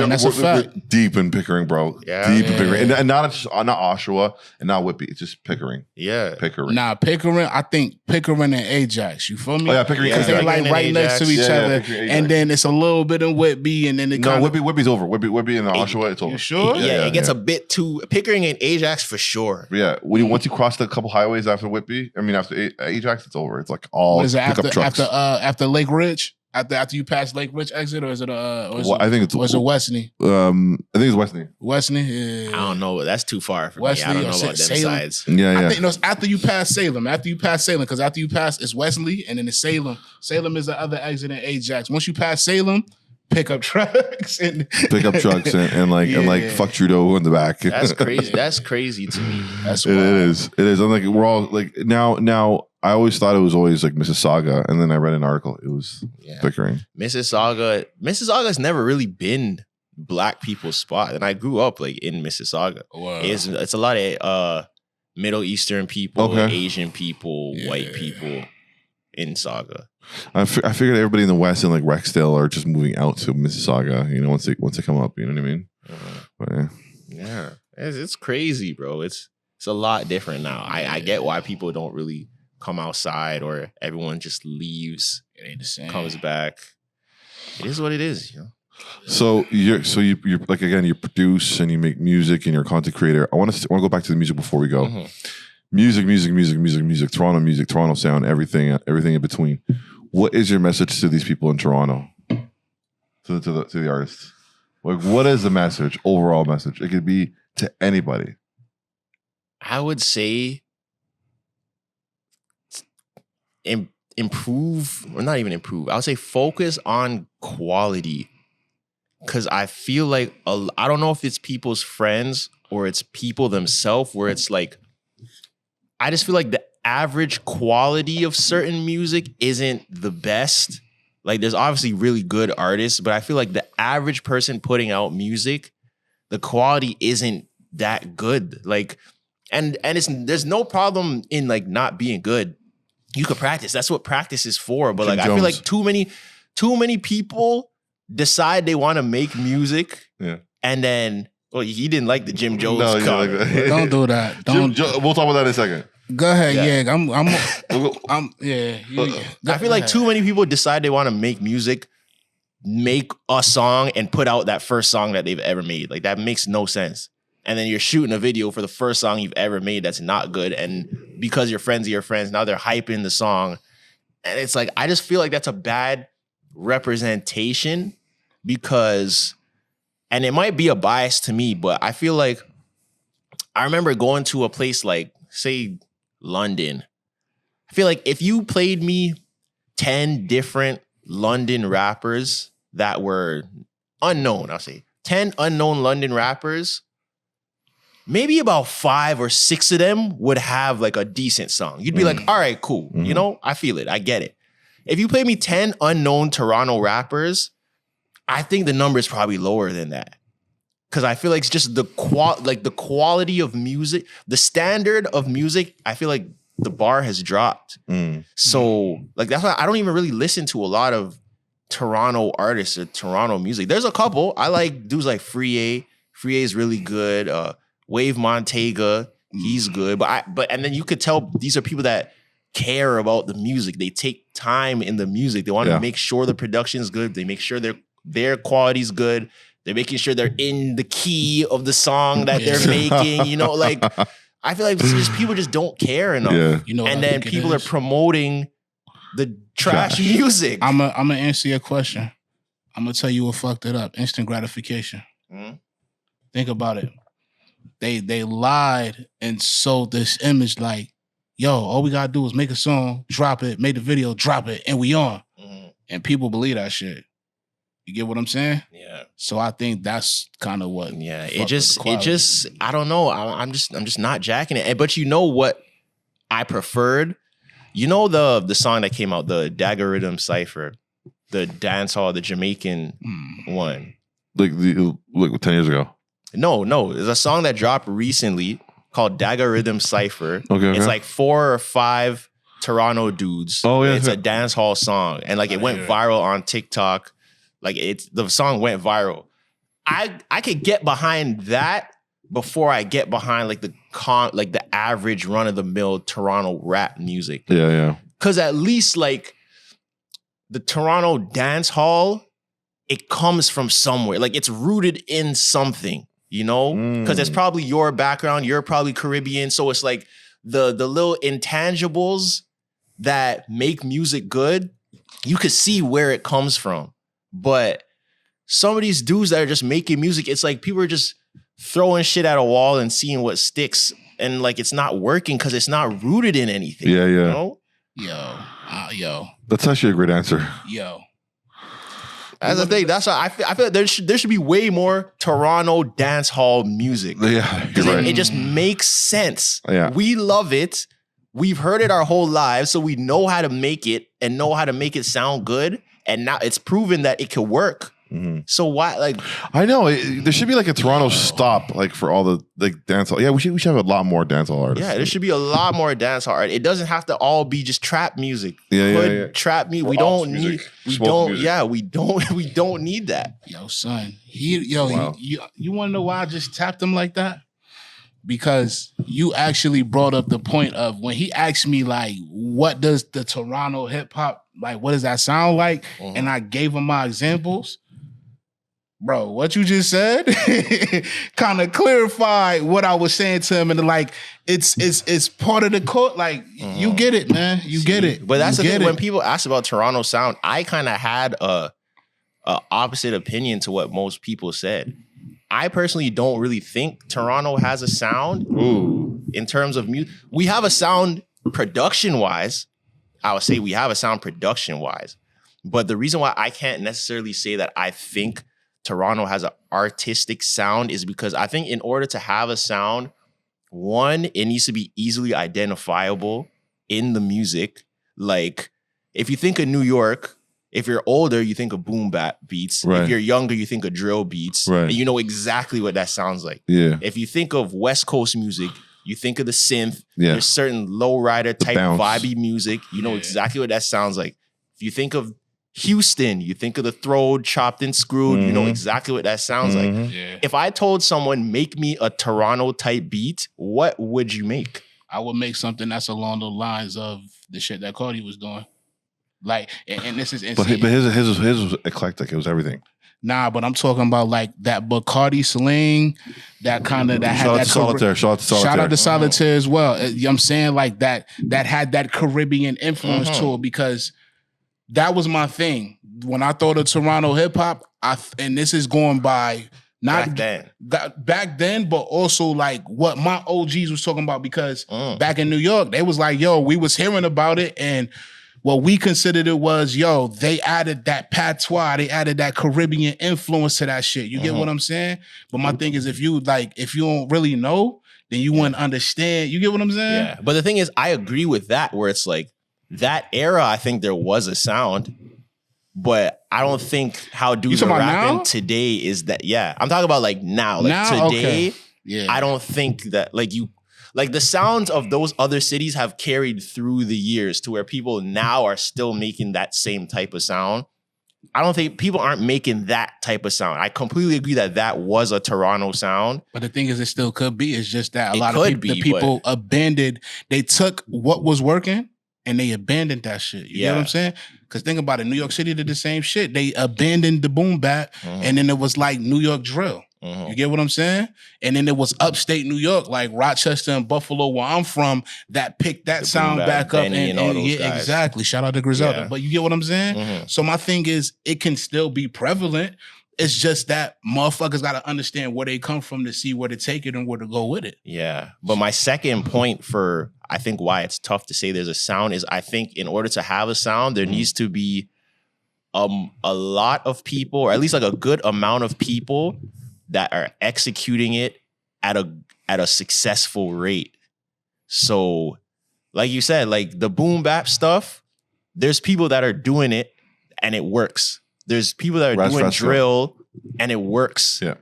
That's a fact. Deep in Pickering, bro. Yeah. Deep in Pickering. And not Oshawa and not Whitby. It's just Pickering. Yeah. Pickering. Nah, Pickering, I think Pickering and Ajax. You feel me? Oh, yeah, Pickering. Because they're like right next to each other. And then it's a little bit in Whitby. And then it Whitby's over. Whitby and Oshawa, it's over. You sure? Yeah, it gets a bit too... Pickering and Ajax for sure. Yeah. Once you cross the couple highways after Whitby, after Ajax, it's over. It's like all pickup trucks. After Lake Ridge? After you pass Lake Ridge exit, or is it I think it's Westney? I think it's Westney. Westney, yeah. I don't know, but that's too far for Westney, me. I don't know about them sides. Yeah. I think it's after you pass Salem. Because after you pass it's Wesley and then it's Salem. Salem is the other exit in Ajax. Once you pass Salem, pickup trucks and fuck Trudeau in the back. That's crazy. That's crazy to me. That's it is. It is. I'm like, we're all like now. I always thought it was always like Mississauga, and then I read an article. It was Pickering. Mississauga's never really been Black people's spot, and I grew up like in Mississauga. Wow. It's a lot of Middle Eastern people, Asian people, white people in Saga. I figured everybody in the West and like Rexdale are just moving out to Mississauga. You know, once they come up, you know what I mean? But yeah, it's crazy, bro. It's a lot different now. I get why people don't really come outside, or everyone just leaves. It ain't the same. Comes back. It is what it is, you know. So you're like, again, you produce and you make music and you're a content creator. I want to go back to the music before we go. Mm-hmm. Music, Toronto sound, everything in between. What is your message to these people in Toronto? To the artists? Like, what is the message, overall message? It could be to anybody. I would say improve, or not even improve. I would say focus on quality. Because I feel like, I don't know if it's people's friends or it's people themselves, where it's like, I just feel like the average quality of certain music isn't the best. Like, there's obviously really good artists, but I feel like the average person putting out music, the quality isn't that good. Like, and there's no problem in like not being good. You could practice. That's what practice is for. But like, I feel like too many people decide they want to make music, and then he didn't like the Jim Jones cover. Like Don't do that. We'll talk about that in a second. Go ahead, Yeah. I feel like too many people decide they want to make music, make a song, and put out that first song that they've ever made. Like, that makes no sense. And then you're shooting a video for the first song you've ever made that's not good, and because you're friends of your friends, now they're hyping the song, and it's like, I just feel like that's a bad representation. Because, and it might be a bias to me, but I feel like I remember going to a place like, say, London. I feel like if you played me 10 different London rappers that were unknown, I'll say 10 unknown London rappers, maybe about 5 or 6 of them would have like a decent song. You'd be like, all right, cool. You know, I feel it. I get it. If you play me 10 unknown Toronto rappers, I think the number is probably lower than that. Because I feel like it's just the quality of music, the standard of music, I feel like the bar has dropped. So like, that's why I don't even really listen to a lot of Toronto artists or Toronto music. There's a couple. I like dudes like Free A. Free A is really good. Wave Montega, he's good. And then you could tell these are people that care about the music. They take time in the music. They want to make sure the production's good. They make sure their quality's good. They're making sure they're in the key of the song that they're making. You know, like, I feel like people just don't care enough. Yeah. You know, and then people are promoting the trash music. I'm gonna answer your question. I'm gonna tell you what fucked it up. Instant gratification. Think about it. They lied and sold this image like, yo, all we gotta do is make a song, drop it, make the video, drop it, and we on. And people believe that shit. You get what I'm saying? Yeah. So I think that's kind of what. Yeah. It just. I don't know. I'm just not jacking it. But you know what I preferred? You know the song that came out, the Dagger Rhythm Cypher, the dancehall, the Jamaican one. Like 10 years ago. No. There's a song that dropped recently called Dagger Rhythm Cypher. Okay. It's like 4 or 5 Toronto dudes. Oh yeah. It's a dancehall song, and like it went viral on TikTok. Like the song went viral. I could get behind that before I get behind like the average run of the mill Toronto rap music. Yeah. Cause at least like the Toronto dance hall, it comes from somewhere. Like it's rooted in something, you know? Cause it's probably your background. You're probably Caribbean. So it's like the little intangibles that make music good. You could see where it comes from. But some of these dudes that are just making music, it's like people are just throwing shit at a wall and seeing what sticks. And like, it's not working because it's not rooted in anything. Yeah. You know? Yo. That's actually a great answer. Yo. That's the thing. That's why I feel like there should be way more Toronto dance hall music. Yeah, you're right. It just makes sense. Yeah. We love it. We've heard it our whole lives, so we know how to make it and know how to make it sound good. And now it's proven that it can work. Mm-hmm. So why, like, I know there should be like a Toronto stop, like for all the like dance hall. Yeah, we should have a lot more dance hall artists. yeah, there should be a lot more dance hall art. It doesn't have to all be just trap music. Yeah. Trap music. Or We don't house need. music, We smoke don't. music. Yeah, we don't need that. Yo, son. Wow. You want to know why I just tapped him like that? Because you actually brought up the point of when he asked me, like, what does the Toronto hip hop, like, what does that sound like? And I gave him my examples. Bro, what you just said kind of clarified what I was saying to him. And like, it's part of the court. Like, you get it, man. You get it. But that's You the get thing. it. When people ask about Toronto sound, I kind of had a opposite opinion to what most people said. I personally don't really think Toronto has a sound in terms of music. We have a sound production-wise. I would say we have a sound production-wise. But the reason why I can't necessarily say that I think Toronto has an artistic sound is because I think in order to have a sound, one, it needs to be easily identifiable in the music. Like, if you think of New York, if you're older, you think of boom bap beats. Right. If you're younger, you think of drill beats. Right. And you know exactly what that sounds like. Yeah. If you think of West Coast music, you think of the synth. Yeah. There's certain lowrider type bounce. vibey music. You know exactly what that sounds like. If you think of Houston, you think of the throw, chopped and screwed. You know exactly what that sounds like. Yeah. If I told someone, make me a Toronto type beat, what would you make? I would make something that's along the lines of the shit that Cardi was doing. Like, and this is insane. But his was eclectic. It was everything. Nah, but I'm talking about like that Bacardi slang, that kind of that had Shout out that to Solitaire. Shout out to Solitaire. Shout out to Solitaire as well. You know what I'm saying? Like that had that Caribbean influence to it, because that was my thing. When I thought of Toronto hip hop, and this is going by not back then, but also like what my OGs was talking about, because back in New York, they was like, yo, we was hearing about it, and what we considered it was, yo, they added that patois, they added that Caribbean influence to that shit. You get what I'm saying? But my thing is, if you don't really know, then you wouldn't understand. You get what I'm saying? Yeah. But the thing is, I agree with that, where it's like that era, I think there was a sound, but I don't think how dudes are rapping today is that. Yeah. I'm talking about like now. Like Now? today, Yeah. I don't think that like the sounds of those other cities have carried through the years to where people now are still making that same type of sound. I don't think people aren't making that type of sound. I completely agree that was a Toronto sound. But the thing is, it still could be. It's just that a It lot of could people, be, the people abandoned. They took what was working and they abandoned that shit. You get what I'm saying? Because think about it, New York City did the same shit. They abandoned the boom bap, and then it was like New York drill. You get what I'm saying? And then it was upstate New York, like Rochester and Buffalo, where I'm from, that picked that sound back up. And all those yeah, guys. exactly. Shout out to Griselda. Yeah. But you get what I'm saying? So my thing is, it can still be prevalent. It's just that motherfuckers got to understand where they come from to see where to take it and where to go with it. Yeah. But my second point for, I think, why it's tough to say there's a sound is, I think in order to have a sound, there needs to be a lot of people, or at least like a good amount of people that are executing it at a successful rate. So, like you said, like the boom bap stuff, there's people that are doing it and it works. There's people that are doing drill and it works. Yeah.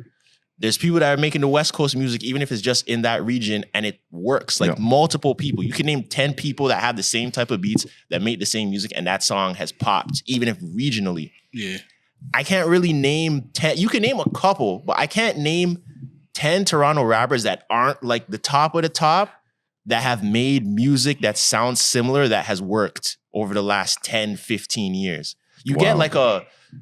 There's people that are making the West Coast music, even if it's just in that region, and it works. Like multiple people. You can name 10 people that have the same type of beats that make the same music, and that song has popped, even if regionally. Yeah. I can't really name 10. You can name a couple, but I can't name 10 Toronto rappers that aren't like the top of the top that have made music that sounds similar that has worked over the last 10, 15 years. You get like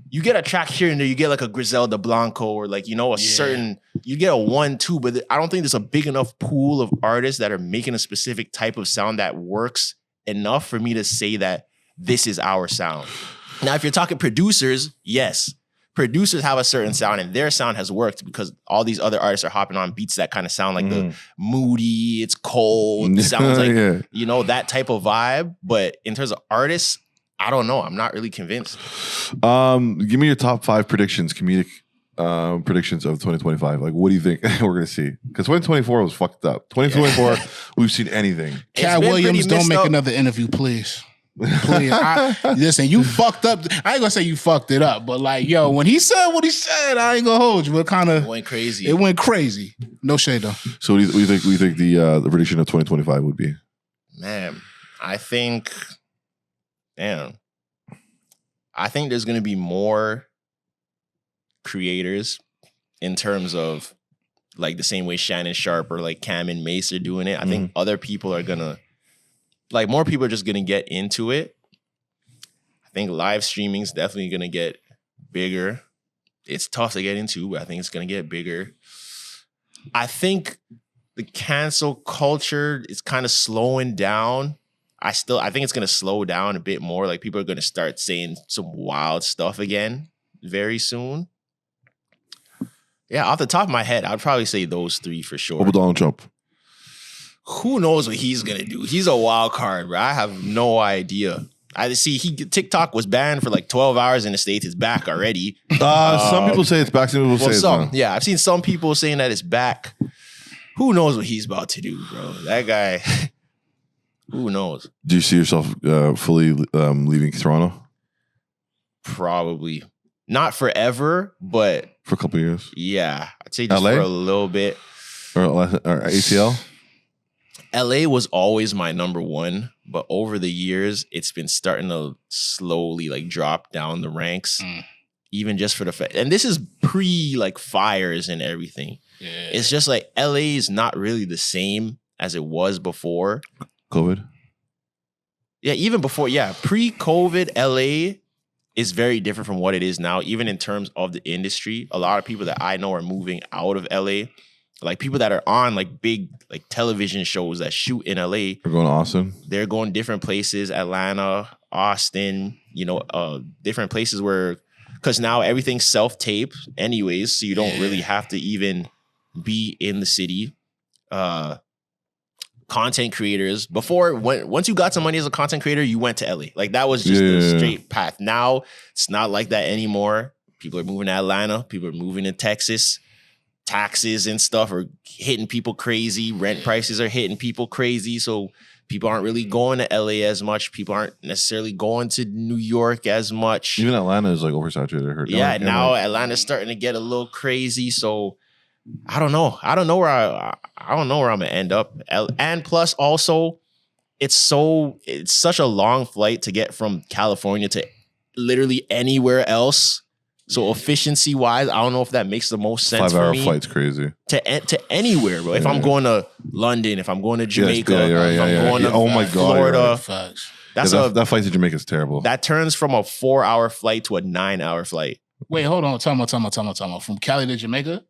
you get a track here and there, you get like a Griselda Blanco or like, you know, certain, you get a 1-2, but I don't think there's a big enough pool of artists that are making a specific type of sound that works enough for me to say that this is our sound. Now, if you're talking producers, yes, producers have a certain sound and their sound has worked because all these other artists are hopping on beats that kind of sound like the moody, it's cold, it sounds like, you know, that type of vibe. But in terms of artists, I don't know. I'm not really convinced. Give me your top 5 predictions, comedic predictions of 2025. Like, what do you think we're gonna see? Because 2024 was fucked up. 2024, we've seen anything. Cat Williams, don't make another interview, please. Please. Listen, you fucked up. I ain't gonna say you fucked it up, but like, yo, when he said what he said, I ain't gonna hold you. It kind of went crazy. It went crazy. No shade though. So, what do you think the prediction of 2025 would be? Man, I think there's gonna be more creators in terms of like the same way Shannon Sharp or like Cam and Mace are doing it. I think other people are gonna, like, more people are just gonna get into it. I think live streaming is definitely gonna get bigger. It's tough to get into, but I think it's gonna get bigger. I think the cancel culture is kind of slowing down. I think it's gonna slow down a bit more. Like, people are gonna start saying some wild stuff again very soon. Yeah, off the top of my head, I'd probably say those 3 for sure. What about Donald Trump? Who knows what he's gonna do? He's a wild card, bro. I have no idea. I see TikTok was banned for like 12 hours in the States. It's back already. Some people say it's back. Some people say it's not. Yeah, I've seen some people saying that it's back. Who knows what he's about to do, bro? That guy. Who knows? Do you see yourself fully leaving Toronto? Probably not forever, but for a couple of years. Yeah, I'd say just LA? for a little bit. Or ATL. LA was always my number one, but over the years, it's been starting to slowly like drop down the ranks, even just for the fact. And this is pre like fires and everything. Yeah. It's just like LA is not really the same as it was before COVID. Yeah, even before, pre-COVID, LA is very different from what it is now, even in terms of the industry. A lot of people that I know are moving out of LA. Like people that are on like big like television shows that shoot in LA. They're going to Austin. They're going different places, Atlanta, Austin, different places where, because now everything's self-tape anyways, so you don't really have to even be in the city. Content creators, once you got some money as a content creator, you went to LA. Like that was just the straight path. Now it's not like that anymore. People are moving to Atlanta. People are moving to Texas. Taxes and stuff are hitting people crazy. Rent prices are hitting people crazy. So people aren't really going to LA as much. People aren't necessarily going to New York as much. Even Atlanta is like oversaturated. I heard. Yeah, now Atlanta's starting to get a little crazy. So I don't know. I don't know where I'm gonna end up. And plus, also, it's such a long flight to get from California to literally anywhere else. So efficiency wise, I don't know if that makes the most sense. 5-hour flight's crazy to anywhere, bro. If I'm going to London, if I'm going to Jamaica, if I'm going to Florida, that flight to Jamaica is terrible. That turns from a 4-hour flight to a 9-hour flight. Wait, hold on. Time out. From Cali to Jamaica?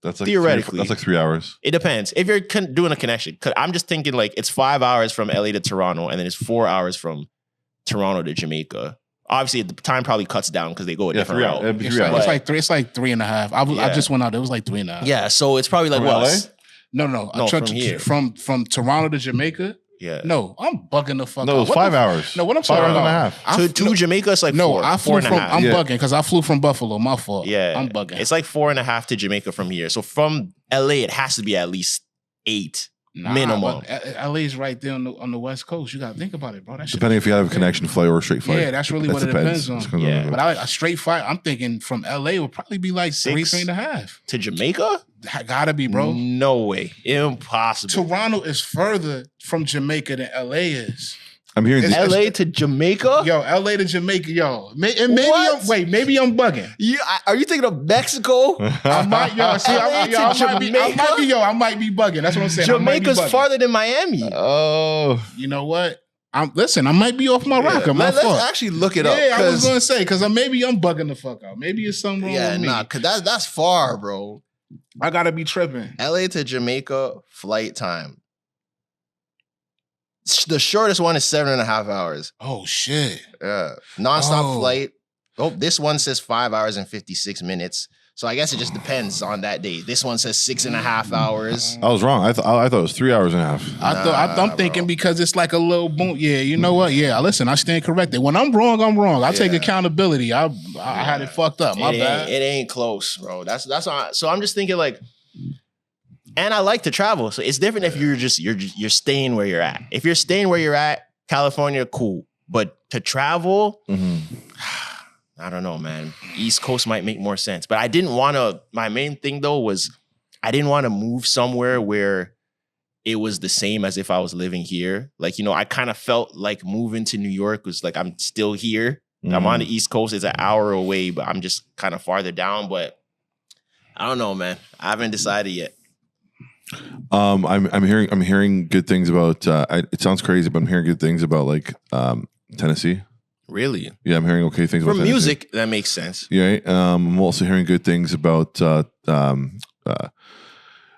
That's like theoretically. That's like 3 hours. It depends. If you're doing a connection, I'm just thinking like it's 5 hours from LA to Toronto, and then it's 4 hours from Toronto to Jamaica. Obviously, the time probably cuts down because they go a different route. It's like 3.5. I just went out. It was like 3.5. Yeah, so it's probably like from what? LA? No, from here. From Toronto to Jamaica. Yeah. No, I'm bugging the fuck out. No, it's 5 hours. No, what I'm 5 talking hours about. and a half. To Jamaica, it's like I flew from. I'm bugging because I flew from Buffalo. My fault. Yeah, I'm bugging. It's like 4.5 to Jamaica from here. So from LA, it has to be at least 8 minimum. LA's right there on the West Coast. You got to think about it, bro. Depending if you have a connection flight or a straight flight. Yeah, that's really what it depends on. Yeah. But a straight flight, I'm thinking from LA would probably be like 3.5 to Jamaica. Gotta be, bro. No way, impossible. Toronto is further from Jamaica than LA is. I'm hearing LA to Jamaica. Yo, LA to Jamaica, yo. Maybe I'm bugging. Are you thinking of Mexico? I might, I might be bugging. That's what I'm saying. Jamaica's farther than Miami. Oh, you know what? I might be off my rocker. Let's actually look it up. Yeah, I was gonna say because maybe I'm bugging the fuck out. Maybe it's something wrong with me. Because that's far, bro. I gotta be tripping. LA to Jamaica flight time. The shortest one is 7.5 hours. Oh shit! Yeah, nonstop flight. Oh, this one says 5 hours and 56 minutes. So I guess it just depends on that day. This one says 6.5 hours. I was wrong. I thought it was 3 hours and a half. I'm thinking because it's like a little boom. Yeah, you know what? Yeah, listen, I stand corrected. When I'm wrong, I'm wrong. I take accountability. I had it fucked up. My bad. It ain't close, bro. That's why. So I'm just thinking like, and I like to travel. So it's different if you're staying where you're at. If you're staying where you're at, California, cool. But to travel, I don't know, man. East Coast might make more sense. But I didn't want to, my main thing though was I didn't want to move somewhere where it was the same as if I was living here. Like, you know, I kind of felt like moving to New York was like, I'm still here. I'm on the East Coast. It's an hour away, but I'm just kind of farther down. But I don't know, man. I haven't decided yet. I'm hearing good things about, it sounds crazy, but I'm hearing good things about like Tennessee. Really? Yeah, I'm hearing okay things about Tennessee. Music, that makes sense. Yeah, I'm also hearing good things about they're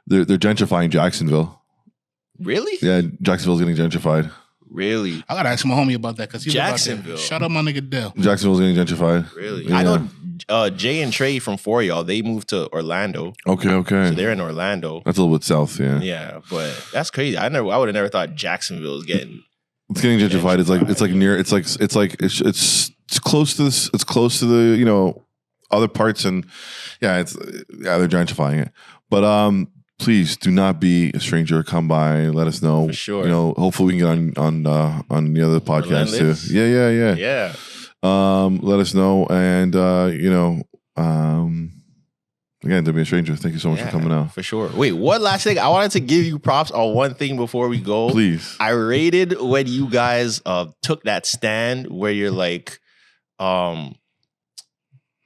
gentrifying Jacksonville. Really? Yeah, Jacksonville's getting gentrified. Really? I gotta ask my homie about that because he Jacksonville. Shout out my nigga Dell. Jacksonville's getting gentrified. Really? Yeah. I know Jay and Trey from 4 Y'all, they moved to Orlando. Okay. So they're in Orlando. That's a little bit south, yeah. Yeah, but that's crazy. I would have never thought Jacksonville was getting. It's getting gentrified. It's close to this. It's close to the, you know, other parts, and they're gentrifying it. But please do not be a stranger. Come by, let us know. For sure. You know, hopefully we can get on the other podcast too. Yeah. Yeah. Let us know, and you know, again, don't be a stranger. Thank you so much for coming out. For sure. Wait, one last thing. I wanted to give you props on one thing before we go. Please. I rated when you guys took that stand where you're like,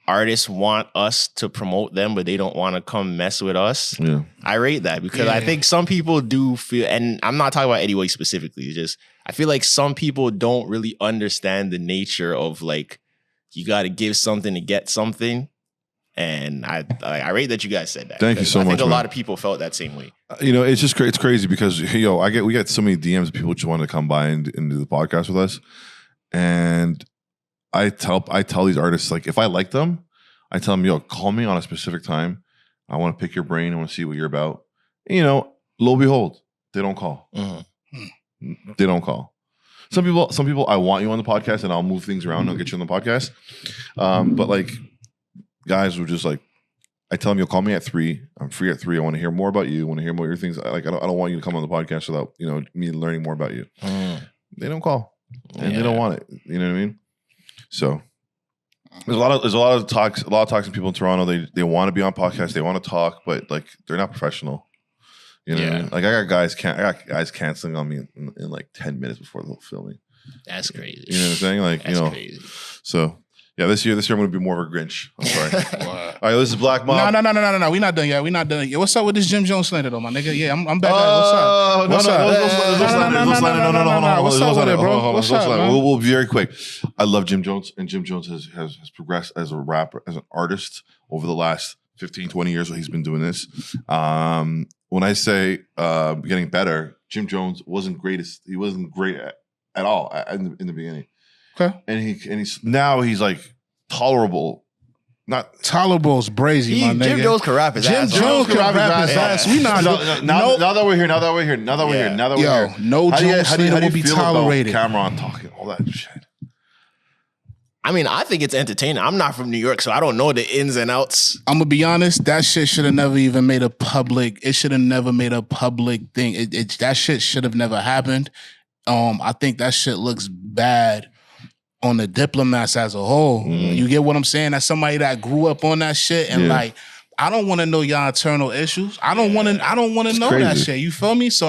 artists want us to promote them, but they don't want to come mess with us. Yeah. I rate that because I think some people do feel, and I'm not talking about Anyway specifically, it's just I feel like some people don't really understand the nature of like, you got to give something to get something. And I rate that you guys said that. Thank you so much. I think a lot of people felt that same way. You know, it's just it's crazy because we get so many DMs of people just wanting to come by and do the podcast with us, and I tell these artists, like, if I like them, I tell them, call me on a specific time. I want to pick your brain. I want to see what you're about. And, you know, lo and behold, they don't call. They don't call. Some people, I want you on the podcast, and I'll move things around. I'll get you on the podcast. But like, guys were just like, I tell them, you'll call me at 3. I'm free at 3. I want to hear more about you. I want to hear more of your things. I don't want you to come on the podcast without, you know, me learning more about you. They don't call, and they don't want it. You know what I mean? So there's a lot of talks from people in Toronto. They want to be on podcasts. They want to talk, but like, they're not professional. You know what I mean? Like, I got guys canceling on me in like 10 minutes before the whole filming. That's crazy. You know what I'm saying? Like, that's crazy. So yeah, this year I'm going to be more of a Grinch. I'm sorry. All right, this is Black Mob. No. We're not done yet. What's up with this Jim Jones slander though, my nigga? Yeah, I'm back. What's up? No. What's up with it, bro? What's up, man? We'll be very quick. I love Jim Jones, and Jim Jones has progressed as a rapper, as an artist over the last 15, 20 years when he's been doing this. When I say getting better, Jim Jones wasn't greatest. He wasn't great at all in the beginning. Okay. And he's like tolerable. Not tolerable is brazy, my nigga. Jim Jones can rap his ass. Jim Jones can rap his ass. We not. Now that we're here. No Jones slander will be tolerated. Cameron talking all that shit. I mean, I think it's entertaining. I'm not from New York, so I don't know the ins and outs. I'm gonna be honest. That shit should have never even made a public. It should have never made a public thing. That shit should have never happened. I think that shit looks bad on the diplomats as a whole. You get what I'm saying? As somebody that grew up on that shit, and like, I don't want to know y'all internal issues. I don't want to know crazy. that shit. You feel me? So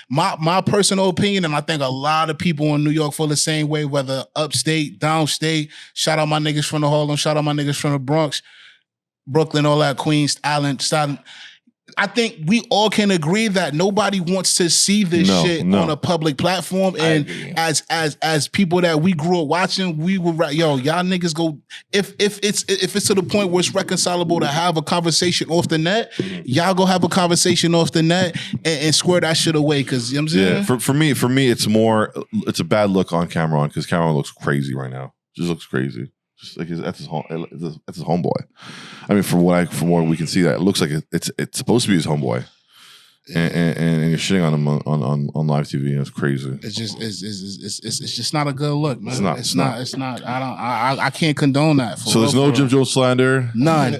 my personal opinion, and I think a lot of people in New York feel the same way, whether upstate, downstate. Shout out my niggas from the Harlem. Shout out my niggas from the Bronx, Brooklyn, all that, Queens, Island. I think we all can agree that nobody wants to see this shit on a public platform. And as people that we grew up watching, we were y'all niggas go, if it's to the point where it's reconcilable to have a conversation off the net, y'all go have a conversation off the net and square that shit away. Cause you know what I'm saying? Yeah, for me, it's a bad look on Cameron, because Cameron looks crazy right now. Just looks crazy. Just like that's his homeboy. I mean, from what we can see, that it looks like it's supposed to be his homeboy. And you're shitting on him on live TV. It's crazy. It's just not a good look, man. It's not. I can't condone that. So there's no Jim Jones slander. None.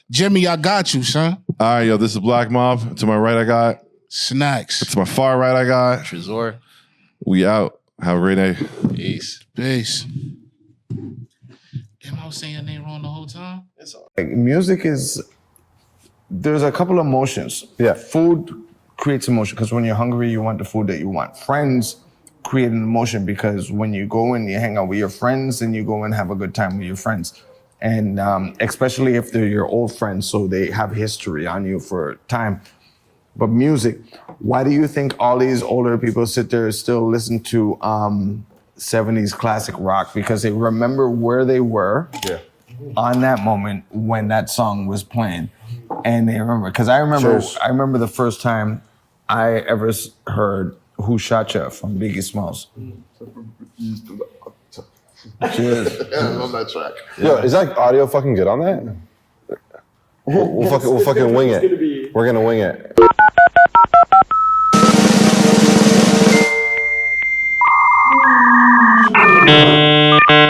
Jimmy, I got you, son. All right, yo, this is Black Mob. To my right, I got Snacks. To my far right, I got Tresor. We out. Have a great day. Peace. Damn, I was saying your name wrong the whole time. Like, music is. There's a couple of emotions. Yeah, food creates emotion because when you're hungry, you want the food that you want. Friends create an emotion because when you go and you hang out with your friends and you go and have a good time with your friends. And especially if they're your old friends, so they have history on you for time. But music, why do you think all these older people sit there and still listen to 70s classic rock? Because they remember where they were on that moment when that song was playing. And they remember, because I remember the first time I ever heard Who Shot Ya from Biggie Smalls. Cheers. I love that track. Yo, is that audio fucking good on that? We'll fucking wing it. We're gonna wing it.